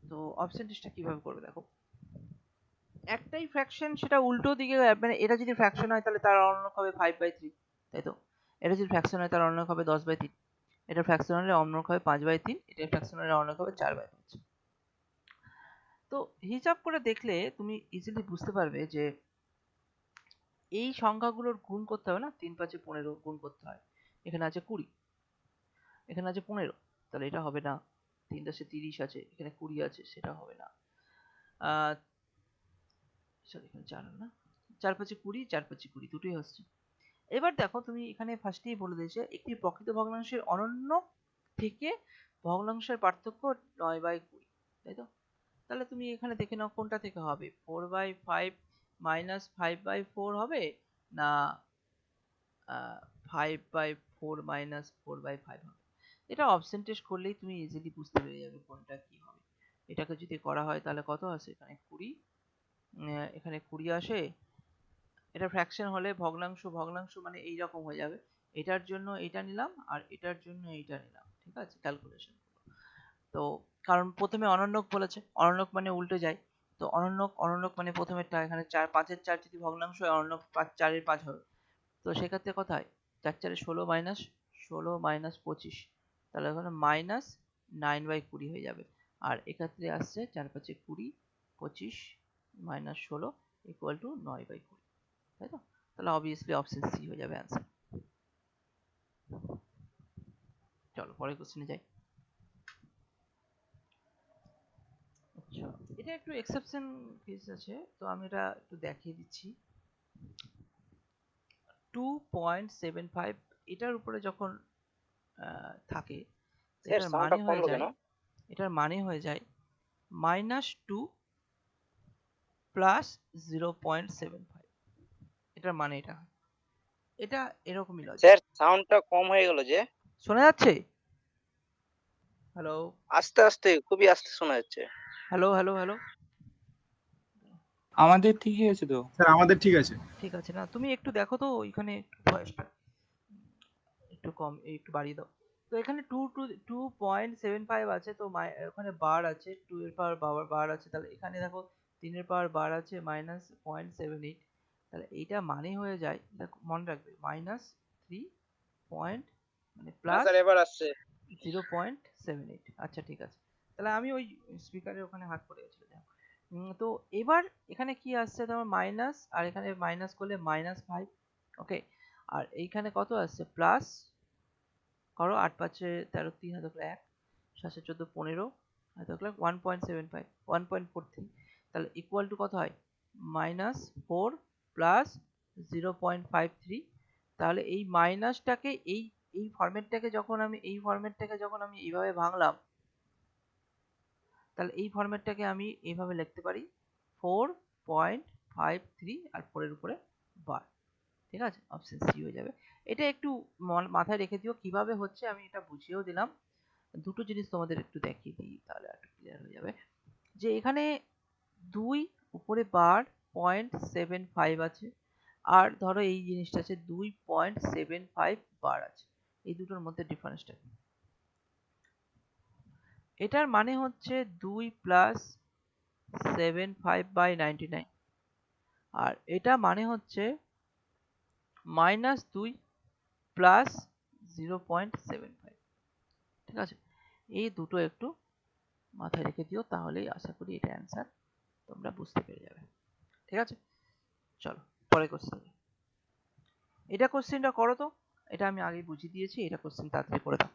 তো অপশন টেস্টটা কিভাবে করবে দেখো, একটাই ফ্র্যাকশন, সেটা উল্টো দিকে, মানে এটা যদি ফ্র্যাকশন হয় তাহলে তার অন্যক হবে 5/3, তাই তো? এটা যদি ফ্র্যাকশন হয় তার অন্যক হবে 10/3, এটা ফ্র্যাকশন হলে অন্যক হবে 5/3, এটা ফ্র্যাকশন হলে অন্যক হবে 4/5। তো হিসাব করে দেখলে তুমি ইজিলি বুঝতে পারবে যে এই সংখ্যাগুলোর গুণ করতে হবে না, 3 5 15 গুণ করতে হয়। এখানে আছে 20, এখানে আছে 15, তাহলে এটা হবে না। 3 10 30 আছে, এখানে 20 আছে, সেটা হবে না। সরি, এখানে 4 না, 4 5 20, 4 5 20 দুটোই হচ্ছে। এবার দেখো, তুমি এখানে ফার্স্টেই বলে দিয়েছে একটি প্রকৃত ভগ্নাংশের অনন্য থেকে ভগ্নাংশের পার্থক্য 9/20, তাই তো? তাহলে তুমি এখানে দেখে নাও কোনটা থেকে হবে, 4/5 মাইনাস 5/4 হবে, না 5/4 মাইনাস 4/5 হবে। এটা অপশন টেস্ট করলেই তুমি ইজিলি বুঝতে পেরে যাবে কোনটা কি হবে। এটাকে যদি করা হয় তাহলে কত আসে, এখানে 20, এখানে 20 আসে। এটা ফ্র্যাকশন হলে ভগ্নাংশ ভগ্নাংশ মানে এই রকম হয়ে যাবে। এটার জন্য এটা নিলাম আর এটার জন্য এইটা নিলাম, ঠিক আছে? ক্যালকুলেশন তো, কারণ প্রথমে অনন্যক বলেছে, অনন্যক মানে উল্টে যায়। তো অনন্যক অনন্যক মানে প্রথমেরটা, এখানে 4 5 এর 4 যদি ভগ্নাংশ হয়, অনন্যক 4 এর 5 হবে। তো সেক্ষেত্রে কত হয়, 4 4 16 মাইনাস 16 মাইনাস 25, তাহলে ওখানে মাইনাস 9/20 হয়ে যাবে। আর এক্ষেত্রে আসছে 4 5 20, 25 মাইনাস 16 ইকুয়াল টু 9/20, তাই তো? তাহলে অবভিয়াসলি অপশন সি হয়ে যাবে অ্যান্সার। চলো পরের কোশ্চেনে যাই। আচ্ছা, এটা একটু এক্সেপশন কেস আছে, তো আমি এটা একটু দেখিয়ে দিচ্ছি। 2.75 এটার উপরে যখন থাকে, স্যার এটার সাউন্ডটা মানে কম হয়ে কেন? যায়, এটার মানে হয়ে যায় -2 প্লাস 0.75, এটার মানে এটা হয়। এটা এরকমই লজিক। স্যার সাউন্ডটা কম হয়ে গেল যে। শোনা যাচ্ছে? হ্যালো আস্তে আস্তে, খুবই আস্তে শোনা যাচ্ছে। হ্যালো হ্যালো হ্যালো, আমাদের ঠিকই আছে তো। স্যার আমাদের ঠিক আছে। ঠিক আছে না? তুমি একটু দেখো তো ওইখানে ভয়েসটা একটু কম, একটু বাড়িয়ে দাও। তো এখানে 2.75 আছে, তো ওখানে বার আছে, 2 এর পাওয়ার বার আছে, তাহলে এখানে দেখো 3 এর পাওয়ার বার আছে -0.78, তাহলে এইটা মানে হয়ে যায়, দেখো মনে রাখবে, -3 পয়েন্ট মানে হ্যাঁ প্লাস স্যার এবার আসছে। 0.78। আচ্ছা ঠিক আছে, তাহলে আমি ওই স্পিকারের ওখানে হাত পড়ে গেছিল। তো এবার এখানে কি আসছে, তোমার মাইনাস, আর এখানে মাইনাস করলে -5, ওকে। আর এইখানে কত আসছে, প্লাস করো, 8 5 13 3 হাতে 1, 7 14 15 হাতে 1.75 1.43, তাহলে ইকুয়াল টু কত হয়, -4 প্লাস 0.53। তাহলে এই মাইনাসটাকে এই এই ফরম্যাটটাকে যখন আমি এইভাবে ভাঙলাম, তাহলে এই ফরম্যাটটাকে আমি এইভাবে লিখতে পারি 4.53 আর 4 এর উপরে বার, ঠিক আছে? অপশন সি হয়ে যাবে। এটা একটু মাথায় রেখে দিও কিভাবে হচ্ছে, আমি এটা বুঝিয়েও দিলাম। দুটো জিনিস তোমাদের একটু দেখিয়ে দিই, তাহলে একটু ক্লিয়ার হয়ে যাবে। যে এখানে 2 উপরে বার 0.75 আছে, আর ধরো এই জিনিসটা আছে 2.75 বার আছে, এই দুটোর মধ্যে ডিফারেন্সটা কি? এটার মানে হচ্ছে 2 প্লাস 75/99, আর এটা মানে হচ্ছে -2 প্লাস 0.75, ঠিক আছে? এই দুটো একটু মাথায় রেখে দিও, তাহলেই আশা করি এটা অ্যান্সার তোমরা বুঝতে পেরে যাবে, ঠিক আছে? চলো পরের কোশ্চেন। এটা কোশ্চেনটা করো তো, এটা আমি আগেই বুঝিয়ে দিয়েছি, এটা কোশ্চেন তাড়াতাড়ি করে দাও।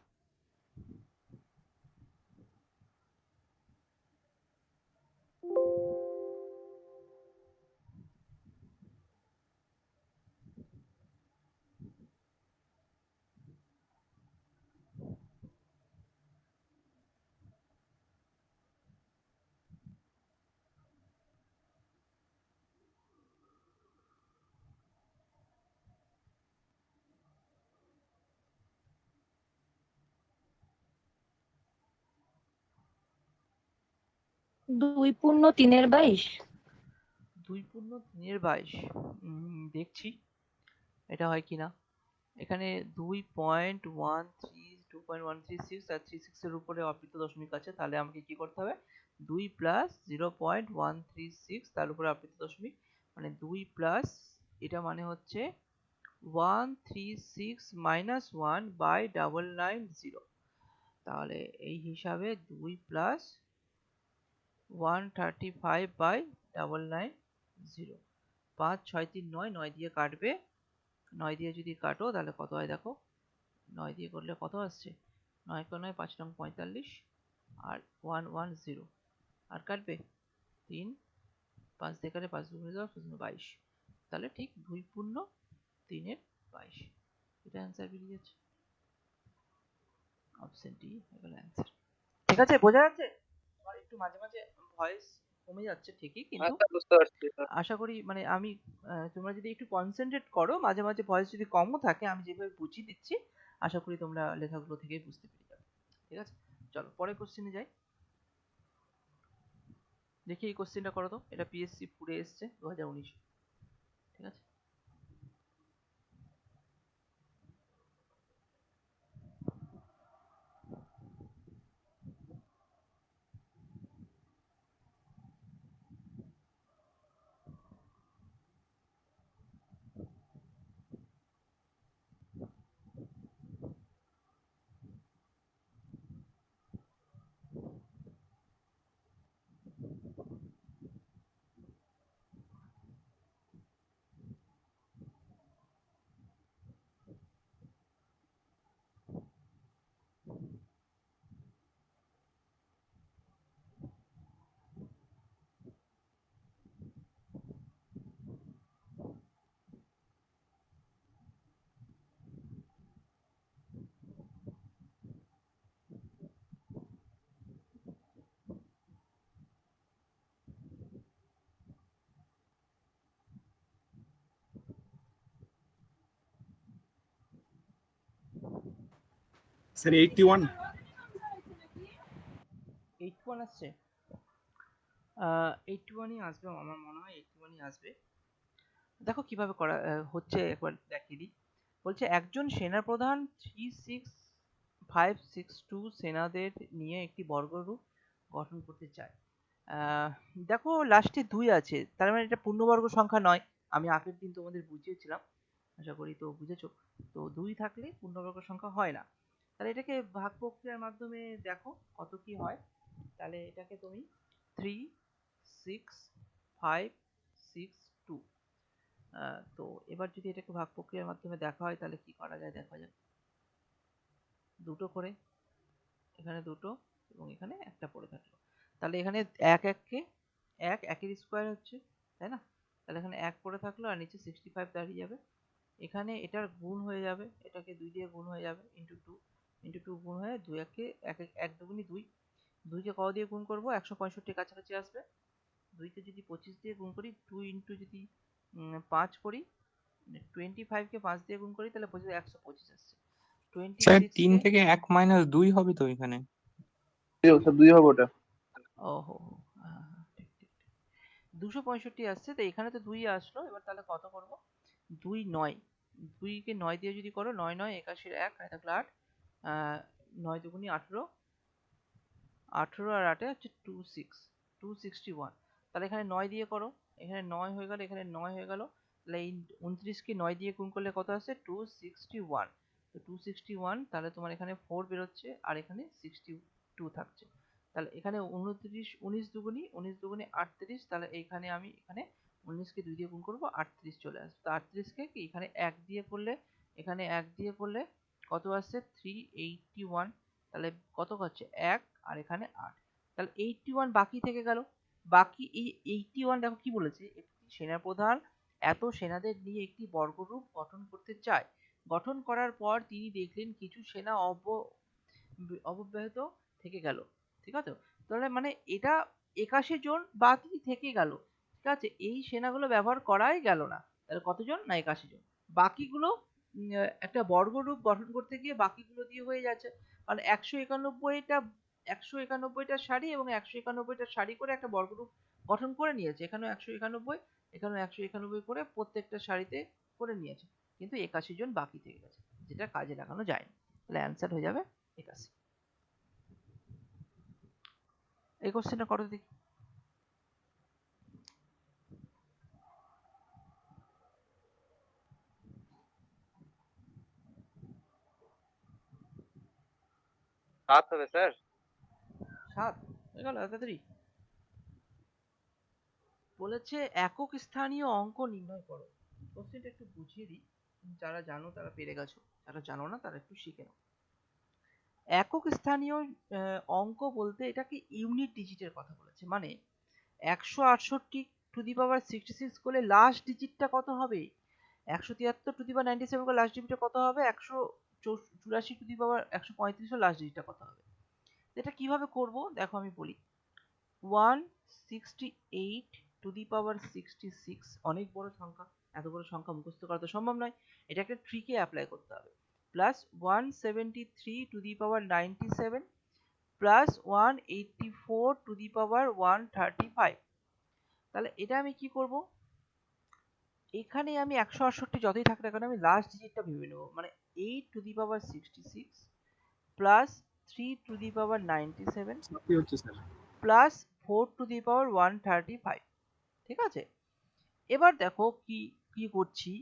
2 পূর্ণ 3/22। 2 পূর্ণ 3/22, দেখছি এটা হয় কিনা। এখানে 2.13 2.136 আর 36 এর উপরে অবৃত্ত দশমিক আছে, তাহলে আমাকে কি করতে হবে 2 প্লাস 0.136 তার উপরে অবৃত্ত দশমিক, মানে 2 প্লাস এটা মানে হচ্ছে 136 মাইনাস 1 বাই 990, তাহলে এই হিসাবে 2 প্লাস 135 বাই 990, 5 6 3 9, 9 দিয়ে কাটবে, 9 দিয়ে যদি কাটো তাহলে কত হয় দেখো, 9 দিয়ে করলে কত আসছে, 9 কে 9 5 নং 45 আর 110 আর কাটবে 3, 5 দিয়ে কাটে 5 দুগুণে 10 22, তাহলে ঠিক 2 পূর্ণ 3 এর 22, এটা অ্যান্সার বেরিয়ে যাচ্ছে। অপশন ডি হয়ে গেল অ্যান্সার। ঠিক আছে, বোঝা যাচ্ছে? আমার একটু মাঝে মাঝে ভয়েস কমে যাচ্ছে ঠিকই, হ্যাঁ কিন্তু স্যার বুঝতে পারছি স্যার। আশা করি মানে আমি তোমরা যদি একটু কনসেন্ট্রেট করো, মাঝে মাঝে ভয়েস যদি কমও থাকে আমি যেভাবে বুঝিয়ে দিচ্ছি আশা করি তোমরা লেখাগুলো থেকেই বুঝতে পেরে যাবে। ঠিক আছে, চলো পরের কোশ্চেনে যাই। দেখি এই কোশ্চেনটা করো তো, এটা পিএসসি পুরে এসছে 2019। ঠিক আছে, স্যার 81। 81 আসছে, 81ই আসবে আমার মনে হয়, 81ই আসবে। দেখো কিভাবে করা হচ্ছে একবার দেখিয়ে দিই। বলছে একজন সেনাপ্রধান 36562 সেনাদের নিয়ে একটি বর্গরূপ গঠন করতে চায়। দেখো লাস্টে 2 আছে, তার মানে এটা পূর্ণবর্গ সংখ্যা নয়। আমি আগের দিন তোমাদের বুঝিয়েছিলাম, আশা করি তো বুঝেছো। তো 2 থাকলে পূর্ণবর্গ সংখ্যা হয় না। তাহলে এটাকে ভাগ প্রক্রিয়ার মাধ্যমে দেখো কত কি হয়। তাহলে এটাকে তুমি 36562, তো এবার যদি এটাকে ভাগ প্রক্রিয়ার মাধ্যমে দেখা হয় তাহলে কি করা যায় দেখা যাক। দুটো করে, এখানে দুটো এবং এখানে একটা পড়ে থাকলো, তাহলে এখানে একের স্কোয়ার হচ্ছে, তাই না? তাহলে এখানে 1 পড়ে থাকলো আর নিচে 65 দাঁড়িয়ে যাবে। এখানে এটার গুণ হয়ে যাবে, এটাকে 2 দিয়ে গুণ হয়ে যাবে, ইন্টু 2 গুণ হয়ে 2 একে 1 দুগুণি 2, 2 কে কত দিয়ে গুণ করবো, 165 কাছাকাছি আসবে। 2 কে যদি 25 দিয়ে গুণ করি, 2 ইন্টু যদি 5 করি, 25 কে 5 দিয়ে গুণ করি তাহলে 125 আসছে। স্যার 26 3 কে থেকে 1 মাইনাস 2 হবে তো এখানে। স্যার 2 হবে ওটা। ওহো, ঠিক ঠিক ঠিক, 265 আসছে, তো এখানে তো 2 আসলো। এবার তাহলে কত করব, 2 9, 2 কে 9 দিয়ে যদি করো, 9 9 81 1 থাকলো 8, 9 দুগুণি 18, 18 আর 8 হচ্ছে 261। তাহলে এখানে 9 দিয়ে করো, এখানে 9 হয়ে গেল, এখানে 9 হয়ে গেল, তাহলে এই 29 কে 9 দিয়ে গুণ করলে কত আসে 261। তো 261, তাহলে তোমার এখানে 4 বেরোচ্ছে আর এখানে 62 থাকছে। তাহলে এখানে 19 দুগুণি 38, তাহলে এইখানে আমি এখানে 19 কে 2 দিয়ে গুণ করবো, 38 চলে আসবে। তো 38 কে কি এখানে 1 দিয়ে করলে, এখানে 1 দিয়ে করলে কত আসছে 381, তাহলে কত হচ্ছে 1 আর এখানে 8, তাহলে 81 বাকি থেকে গেল। বাকি এই 81, দেখো কি বলেছে, একটি সেনাপ্রধান এত সেনাদের নিয়ে একটি বর্গরূপ গঠন করতে চায়। গঠন করার পর তিনি দেখলেন কিছু সেনা অব্যাহত থেকে গেল। ঠিক আছে, তাহলে মানে এটা 81 জন বাকি থেকে গেল। ঠিক আছে, এই সেনাগুলো ব্যবহার করাই গেল না, তাহলে কতজন না 81 জন। বাকিগুলো একটা বর্গরূপ গঠন করতে গিয়ে বাকিগুলো দিয়ে হয়ে যাচ্ছে, কারণ 191টা সারি এবং 191টা সারি করে একটা বর্গরূপ গঠন করে নিয়েছে। এখানেও 191, এখানেও 191 করে প্রত্যেকটা সারিতে করে নিয়েছে, কিন্তু 81 জন বাকি থেকে গেছে, যেটা কাজে লাগানো যায়নি। তাহলে অ্যান্সার হয়ে যাবে 81। এই কোশ্চেনটা করো দেখি। সাত হবে স্যার। 7 হয়ে গেল এত তাড়াতাড়ি? বলেছে একক স্থানীয় অঙ্ক নির্ণয় করো। কোশ্চেনটা একটু বুঝিয়ে দিই, যারা জানো তারা পেরে গেছো, যারা জানো না তারা একটু শিখে নাও। একক স্থানীয় অঙ্ক বলতে এটাকে ইউনিট ডিজিটের কথা বলেছে, মানে 168 টু দি পাওয়ার 66 করলে লাস্ট ডিজিটটা কত হবে, 173 টু দি পাওয়ার 97 করলে লাস্ট ডিজিটটা কত হবে, 184 টু দি পাওয়ার 135 এর লাস্ট ডিজিটটা কত হবে। এটা কিভাবে করব দেখো আমি বলি। 168 টু দি পাওয়ার 66 অনেক বড় সংখ্যা, এত বড় সংখ্যা মুখস্থ করা তো সম্ভব নয়, এটা একটা ট্রিকে অ্যাপ্লাই করতে হবে। Plus 173 to the power 97 plus 184 to the power 135। তাহলে এটা আমি কি করব, এখানে আমি 168 যতই থাক না কেন আমি লাস্ট ডিজিটটা ভেবে নেব, মানে 8 to the power 66 plus 3 to the power 97 কি হচ্ছে sir? Plus 4 to the power 135। ঠিক আছে, এবার দেখো কি কি করছি,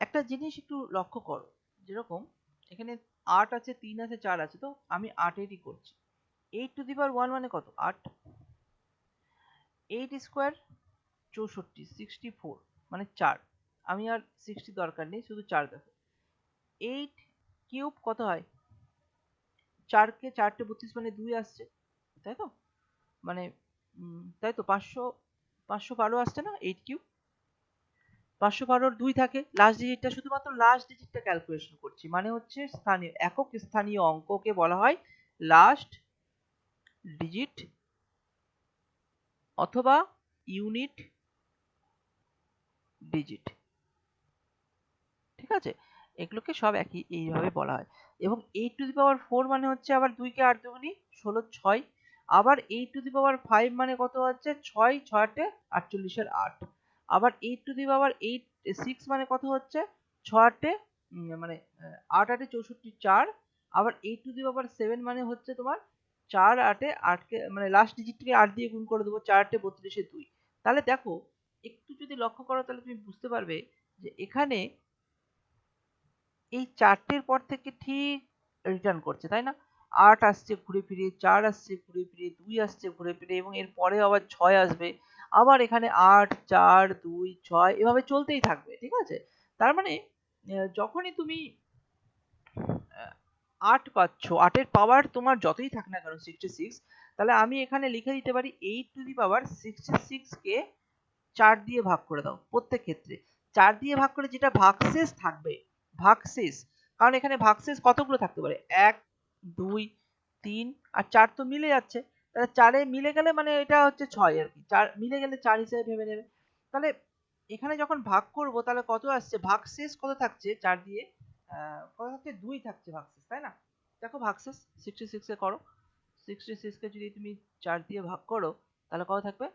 একটা জিনিস একটু লক্ষ্য করো, যেরকম এখানে 8 আছে, 3 আছে, 4 আছে, তো আমি 8এরই করছি। 8 টু দি পাওয়ার 1 মানে কত, 8, 8 স্কোয়ার 64, 64 মানে 4, আমি আর 60 দরকার নেই, শুধু 4 দেখো। 8 কিউব কত হয়, 4 কে 4টে 32 মানে 2 আসছে, তাই তো, মানে তাই তো 512 আসছে না, 8 কিউব 512 2 থাকে, লাস্ট ডিজিটটা শুধুমাত্র লাস্ট ডিজিটটা ক্যালকুলেশন করছি, মানে হচ্ছে স্থানীয় একক স্থানীয় অঙ্ককে বলা হয় লাস্ট ডিজিট অথবা ইউনিট ডিজিট। ঠিক আছে, এগুলোকে সব একই এইভাবে বলা হয়। এবং 8 টু দি পাওয়ার 4 মানে হচ্ছে আবার 2 কে 8 দুগুনি 16 6, আবার 8 টু দি পাওয়ার 5 মানে কত হচ্ছে 6 6 48 এর 8, আবার 8 টু দি পাওয়ার 6 মানে কত হচ্ছে 6 মানে 8 8 64 4, আবার 8 টু দি পাওয়ার 7 মানে হচ্ছে তোমার 4 8 8 কে মানে লাস্ট ডিজিটটাকে 8 দিয়ে গুণ করে দেবো, 4 32 এর 2। তাহলে দেখো একটু যদি লক্ষ্য করো তাহলে তুমি বুঝতে পারবে যে এখানে এই 4টের পর থেকে ঠিক রিটার্ন করছে, তাই না, 8 আসছে ঘুরে ফিরে, 4 আসছে ঘুরে ফিরে, 2 আসছে ঘুরে ফিরে, এবং এর পরে আবার 6 আসবে, আবার এখানে 8 4 2 6 এভাবে চলতেই থাকবে। ঠিক আছে, তার মানে যখনই তুমি 8 পাচ্ছ, 8 এর পাওয়ার তোমার যতই থাক না কেন 66, তাহলে আমি এখানে লিখে দিতে পারি 8 টু দি পাওয়ার 66 কে 4 দিয়ে ভাগ করে দাও। প্রত্যেক ক্ষেত্রে 4 দিয়ে ভাগ করে যেটা ভাগশেষ থাকবে, ভাগশেষ, কারণ এখানে ভাগশেষ কতগুলো থাকতে পারে, 1 2 3 আর 4 তো মিলে যাচ্ছে, তাহলে 4 এ মিলে গেলে মানে এটা হচ্ছে 6 আর কি, 4 মিলে গেলে 4 হিসেবে ভেবে নেবে। তাহলে এখানে যখন ভাগ করব তাহলে কত আসছে, ভাগশেষ কত থাকছে 4 দিয়ে, কত থাকছে 2 থাকছে ভাগশেষ, তাই না। দেখো ভাগশেষ 66 এ করো, 66 কে যদি তুমি 4 দিয়ে ভাগ করো তাহলে কত থাকবে,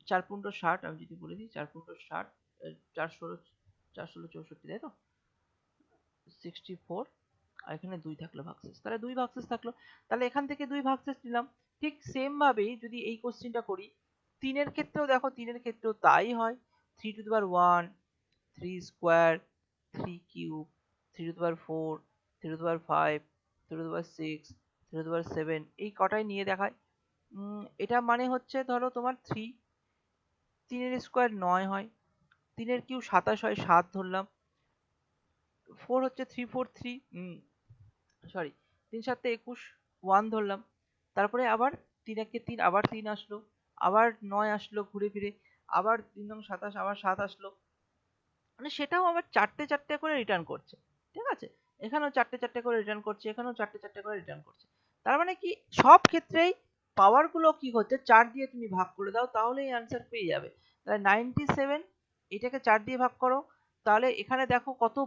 4 পনেরো 60, আমি যদি বলে দিই 4 পনেরো 60, 4 16 64, তাই তো 64, আর এখানে 2 থাকলো ভাগশেষ, তাহলে 2 ভাগশেষ থাকলো, তাহলে এখান থেকে 2 ভাগশেষ নিলাম। ঠিক সেম ভাবেই যদি এই কোশ্চেনটা করি, 3 এর ক্ষেত্রেও দেখো, 3 এর ক্ষেত্রেও তাই হয়, 3 to the power 1, 3 square, 3 cube, 3 to the power 4, 3 to the power 5, 3 to the power 6, 3 to the power 7, এই কটাই নিয়ে দেখায়। এটা মানে হচ্ছে ধরো তোমার 3, 3 এর স্কোয়ার 9 হয়, 3 এর কিউব 27 হয়, 7 ধরলাম, 4 হচ্ছে 3 4 3, সরি 3 7 21, 1 ধরলাম, তারপরে আবার 3 1 3, আবার 3 আসলো, আবার 9 আসলো ঘুরে ফিরে, আবার 3 নং 27, আবার 7 আসলো, মানে সেটাও আবার 4টে 4টে করে রিটার্ন করছে। ঠিক আছে, এখানেও 4টে 4টে করে রিটার্ন করছে, এখানেও 4টে 4টে করে রিটার্ন করছে। তার মানে কি সব ক্ষেত্রেই পাওয়ার গুলো কি হচ্ছে 4 দিয়ে তুমি ভাগ করে দাও তাহলেই অ্যান্সার পেয়ে যাবে। তাহলে 97 এটাকে 4 দিয়ে ভাগ করো, তাহলে এখানে দেখো কত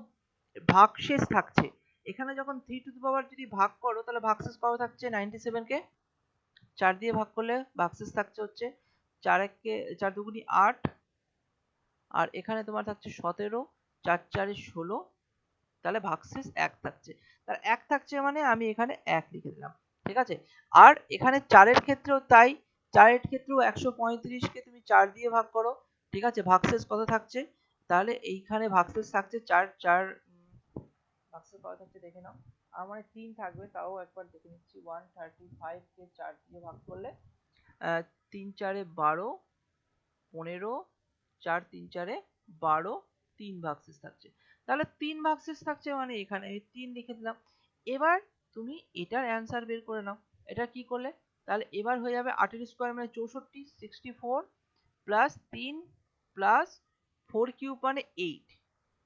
ভাগশেষ থাকছে, এখানে যখন 3 টু দি পাওয়ার যদি ভাগ করো তাহলে ভাগশেষ কত থাকছে, 97 কে 4 দিয়ে ভাগ করলে ভাগশেষ থাকছে হচ্ছে 4 1 4 দুগুনি 8, আর এখানে তোমার থাকছে 17, 4 4 16, তাহলে ভাগশেষ 1 থাকছে। তার 1 থাকছে মানে আমি এখানে 1 লিখে দিলাম। ঠিক আছে? আর এখানে 4 এর ক্ষেত্রেও তাই। 4 এর ক্ষেত্রেও 135 কে তুমি 4 দিয়ে ভাগ করো। ঠিক আছে? ভাগশেষ কত থাকছে? তাহলে এইখানে ভাগশেষ থাকছে 4 ভাগশেষ কত থাকছে দেখে নাও। আমার মানে 3 থাকবে, তাও একবার দেখে নিচ্ছি। 135 কে 4 দিয়ে ভাগ করলে 3 4 12, 15, 4 3 4 12, 3 ভাগশেষ থাকছে। তাহলে 3 ভাগশেষ থাকছে মানে এখানে আমি 3 লিখে দিলাম। এবার তুমি এটার অ্যান্সার বের করে নাও। এটা কি করলে? তাহলে এবার হয়ে যাবে 8 এর স্কোয়ার মানে 64, 64 প্লাস 3 প্লাস 4 কিউব মানে 8।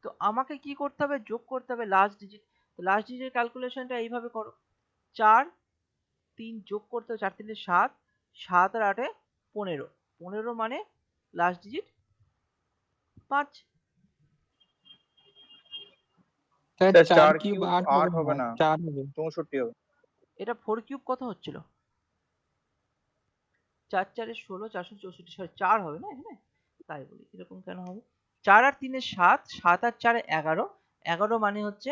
তো আমাকে কি করতে হবে? যোগ করতে হবে লাস্ট ডিজিট। তো লাস্ট ডিজিটের ক্যালকুলেশনটা এইভাবে করো। 4 3 যোগ করতে হবে, 4 3 7, 7 আর 8 15, 15 মানে last digit 5। Sir sir 4 4 cube cube 8 8 হবে হবে না, না, 4 হবে। 64 হবে। এটা 4 কিউব কত হচ্ছিল? 4 4 16, 464, সরি 4 হবে না এখানে? তাই বলি, এরকম কেন হবে? 4 আর 3 7, 7 আর 4 11, 11 মানে হচ্ছে,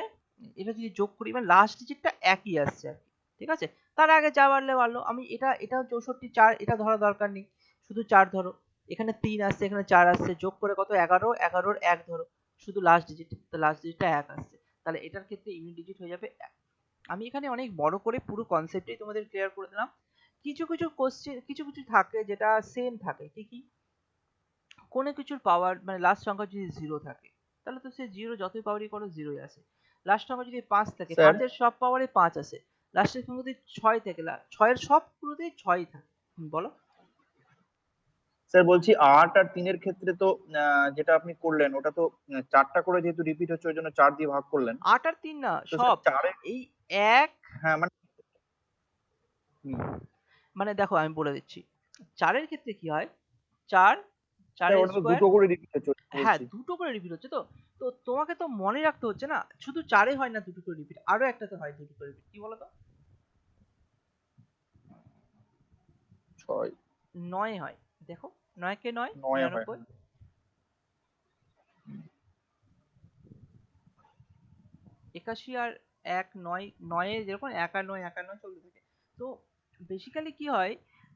এটা যদি যোগ করি মানে লাস্ট ডিজিটটা একই আসছে আর কি। ঠিক আছে? তার আগে যা বাড়লে বাড়লো। আমি এটাও 64, 4 এটা ধরা দরকার নেই, শুধু 4 ধরো। এখানে 3 আসছে, এখানে 4 আসছে, যোগ করে কত? 11, 11 এর 1 ধরো, শুধু লাস্ট ডিজিট, তো লাস্ট ডিজিটটা 1 আসছে। তাহলে এটার ক্ষেত্রে ইউনিট ডিজিট হয়ে যাবে 1। আমি এখানে অনেক বড় করে পুরো কনসেপ্টটাই তোমাদের ক্লিয়ার করে দিলাম। কিছু কিছু কোশ্চেন, কিছু কিছু থাকে যেটা সেম থাকে। কি কি? কোনো কিছুর পাওয়ার মানে লাস্ট সংখ্যা যদি 0 থাকে, তাহলে তো সে 0 যতই পাওয়ারই করো 0ই আসে। লাস্ট সংখ্যা যদি 5 থাকে, স্যার 5 এর সব পাওয়ারে 5 আসে। লাস্টের সংখ্যা যদি 6 থাকে, 6 এর সবগুলোতেই 6ই থাকে। বলো। স্যার বলছি 8 আর 3 এর ক্ষেত্রে তো যেটা আপনি করলেন ওটা তো 4টা করে যেহেতু রিপিট হচ্ছে ওই জন্য 4 দিয়ে ভাগ করলেন। 8 আর 3 না, তো স্যার সব 4 এর, এই 1। হ্যাঁ মানে হুম, মানে দেখো আমি বলে দিচ্ছি, 4 এর ক্ষেত্রে কি হয়? 4 4 স্যার এর ওটা তো স্কোয়ার, দুটো করে রিপিট হচ্ছে ওটা হ্যাঁ বলছি। দুটো করে রিপিট হচ্ছে। তো তো তোমাকে তো মনে রাখতে হচ্ছে না, শুধু 4 এ হয় না দুটো করে রিপিট, আরো একটাতে হয় দুটো করে রিপিট। কি বলো তো? 6 9 হয়। দেখো, 9 কে 9, 9 হয়। 99। 81 আর 1 9, 9 এ যেরকম 1 আর 9, 1 আর 9 চলতে থাকে। তো বেসিক্যালি কি হয়,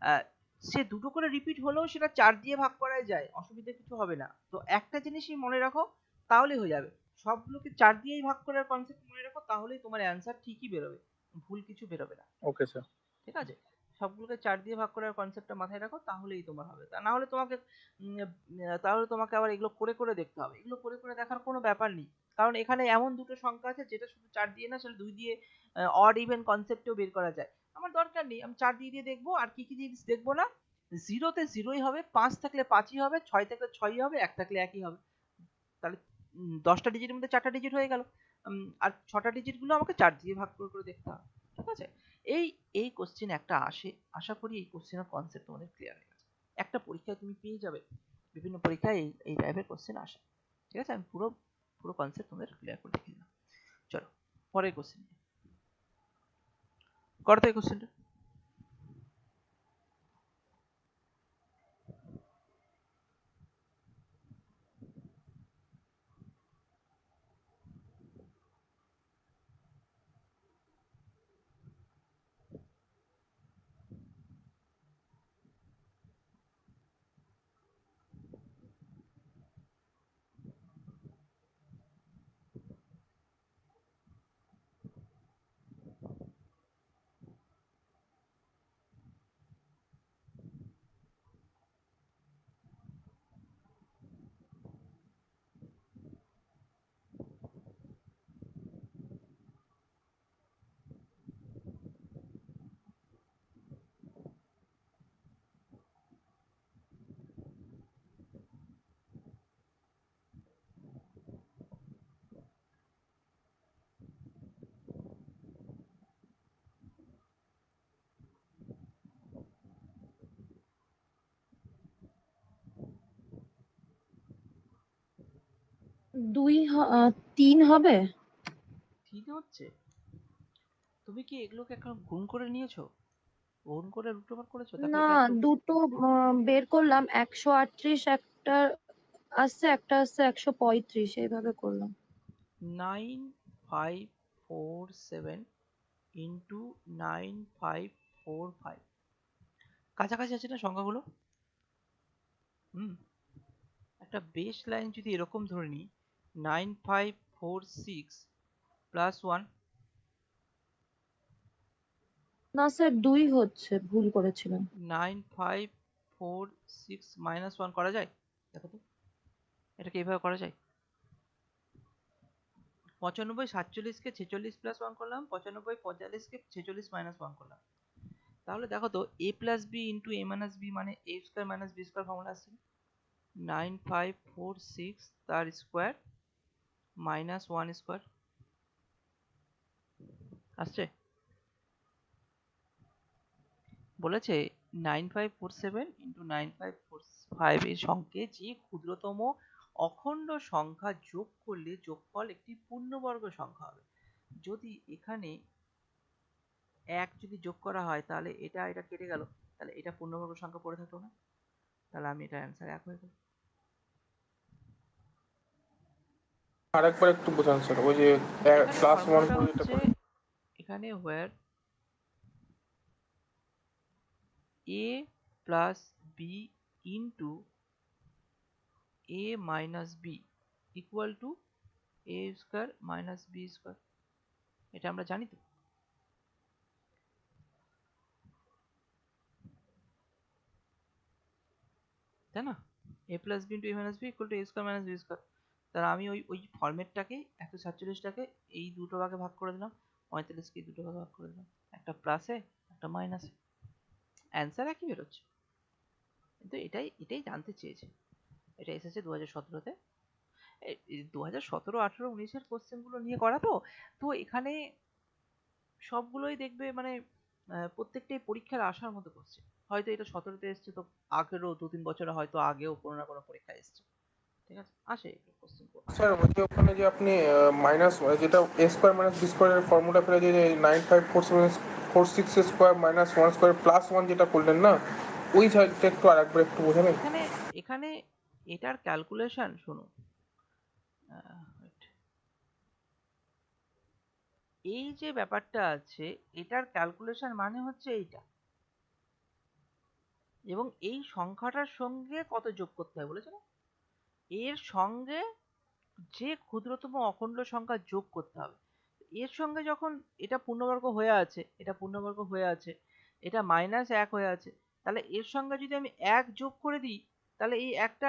আহ, সে দুটো করে রিপিট হলেও সেটা 4 দিয়ে ভাগ করাই যায়, অসুবিধা কিছু হবে না। তো একটা জিনিসই মনে রাখো, তাহলেই হয়ে যাবে। সবগুলোকে 4 দিয়েই ভাগ করার কনসেপ্ট মনে রাখো, তাহলেই তোমার অ্যান্সার ঠিকই বেরোবে, ভুল কিছু বেরোবে না। Okay sir. ঠিক আছে? সবগুলোকে 4 দিয়ে ভাগ করার কনসেপ্টটা মাথায় রাখো, তাহলেই তোমার হবে। তা না হলে তোমাকে তাহলে তোমাকে আবার এগুলো করে করে দেখতে হবে। এগুলো করে করে দেখার কোনো ব্যাপার নেই। কারণ এখানে এমন দুটো সংখ্যা আছে যেটা শুধু 4 দিয়ে না, সেটা 2 দিয়ে অড ইভেন কনসেপ্টেও বের করা যায়। আমার দরকার নেই, আমি 4 দিয়ে দেখবো। আর কি কি জিনিস দেখবো না? 0 তে 0ই হবে, 5 থাকলে 5ই হবে, 6 থাকলে 6ই হবে, 1 থাকলে 1ই হবে। তাহলে 10টা ডিজিটের মধ্যে 4টা ডিজিট হয়ে গেল। আর 6টা ডিজিট গুলো আমাকে 4 দিয়ে ভাগ করে করে দেখতে হবে। ঠিক আছে? এই এই কোশ্চেন একটা আসে, আশা করি এই কোশ্চেনের কনসেপ্ট তোমাদের ক্লিয়ার হয়ে গেছে। একটা পরীক্ষায় তুমি পেয়ে যাবে, বিভিন্ন পরীক্ষায় এই এই টাইপের কোশ্চেন আসে। ঠিক আছে? আমি পুরো পুরো কনসেপ্ট তোমাদের ক্লিয়ার করে দেখিয়ে দিলাম। চলো পরের কোশ্চেন করো তো এই কোশ্চেনটা। তিন হবে। ঠিক হচ্ছে? তুমি কি এগুলোকে এখন গুণ করে নিয়েছো? গুণ করে রুট ওভার করেছো? দেখো না, এটা একটু দুটো বের করলাম, 138 একটা আসছে, একটা আসছে 135, এইভাবে করলাম। 9 9547 ইন্টু 9545। কাছাকাছি আছে না সংখ্যাগুলো? একটা বেস লাইন যদি এরকম ধরে নিই 9546 প্লাস 1, না স্যার 2 হচ্ছে, ভুল করেছিলাম। 9546 মাইনাস 1 করা যায়? দেখো তো এটাকে এইভাবে করা যায়? 95 47 কে 46 প্লাস 1 করলাম, 95 45 কে 46 মাইনাস 1 করলাম। তাহলে দেখো তো a plus b into a minus b মানে a square minus b square formula আসছে 9546 তার স্কোয়ার মাইনাস 1 স্কোয়ার আসছে। বলেছে 9547 ইন্টু 9545 এর সঙ্গে যে ক্ষুদ্রতম অখণ্ড সংখ্যা যোগ করলে যোগফল একটি পূর্ণবর্গ সংখ্যা হবে। যদি এখানে 1 যদি যোগ করা হয় তাহলে এটা কেটে গেল, তাহলে এটা পূর্ণবর্গ সংখ্যা পড়ে থাকলো না, তাহলে আমি এটা অ্যান্সার 1 হয়ে গেল। আরেকবার একটু বোঝান স্যার, ওই যে এখানে প্লাস 1 ফর্মুলাটা করে এটা হচ্ছে করে। এখানে where a plus b into a minus b equal to a square minus b square, এটা আমরা জানি তো। তাই না? a plus b into a minus b equal to a square minus b square। তাহলে আমি ওই ফরম্যাটটাকে 147টাকে এই দুটো ভাগে ভাগ করে দিলাম, 45কে এই দুটো ভাগে ভাগ করে দিলাম, একটা প্লাসে একটা মাইনাসে, অ্যান্সার একই বেরোচ্ছে। কিন্তু এটাই জানতে চেয়েছে, এটা এসেছে 2017-তে। 2017, 18, 19-এর কোশ্চেনগুলো নিয়ে করা তো এখানে সবগুলোই দেখবে মানে প্রত্যেকটাই পরীক্ষার আসার মতো কোশ্চেন। হয়তো এটা 17-তে এসছে, তো আগেরও 2-3 বছরে হয়তো আগেও কোনো না কোনো পরীক্ষা এসছে, ঠিক আছে, আসে কোশ্চেন। স্যার ওই যে ওখানে যে আপনি মাইনাস যেটা a স্কোয়ার মাইনাস b স্কোয়ারের ফর্মুলা ফেলে যে 954746 স্কোয়ার মাইনাস 1 স্কোয়ার প্লাস 1 যেটা করলেন না, ওই সাইডটা একটু আরেকবার একটু বোঝাবেন? এখানে এটার ক্যালকুলেশন শুনুন, wait, এই যে ব্যাপারটা আছে এটার ক্যালকুলেশন মানে হচ্ছে এইটা, এবং এই সংখ্যাটার সঙ্গে কত যোগ করতে হয় বলেছে না, এর সঙ্গে যে ক্ষুদ্রতম অখণ্ড সংখ্যা যোগ করতে হবে। এর সঙ্গে যখন এটা পূর্ণবর্গ হয়ে আছে, এটা পূর্ণবর্গ হয়ে আছে, এটা -1 হয়ে আছে, তাহলে এর সঙ্গে যদি আমি 1 যোগ করে দিই তাহলে এই একটা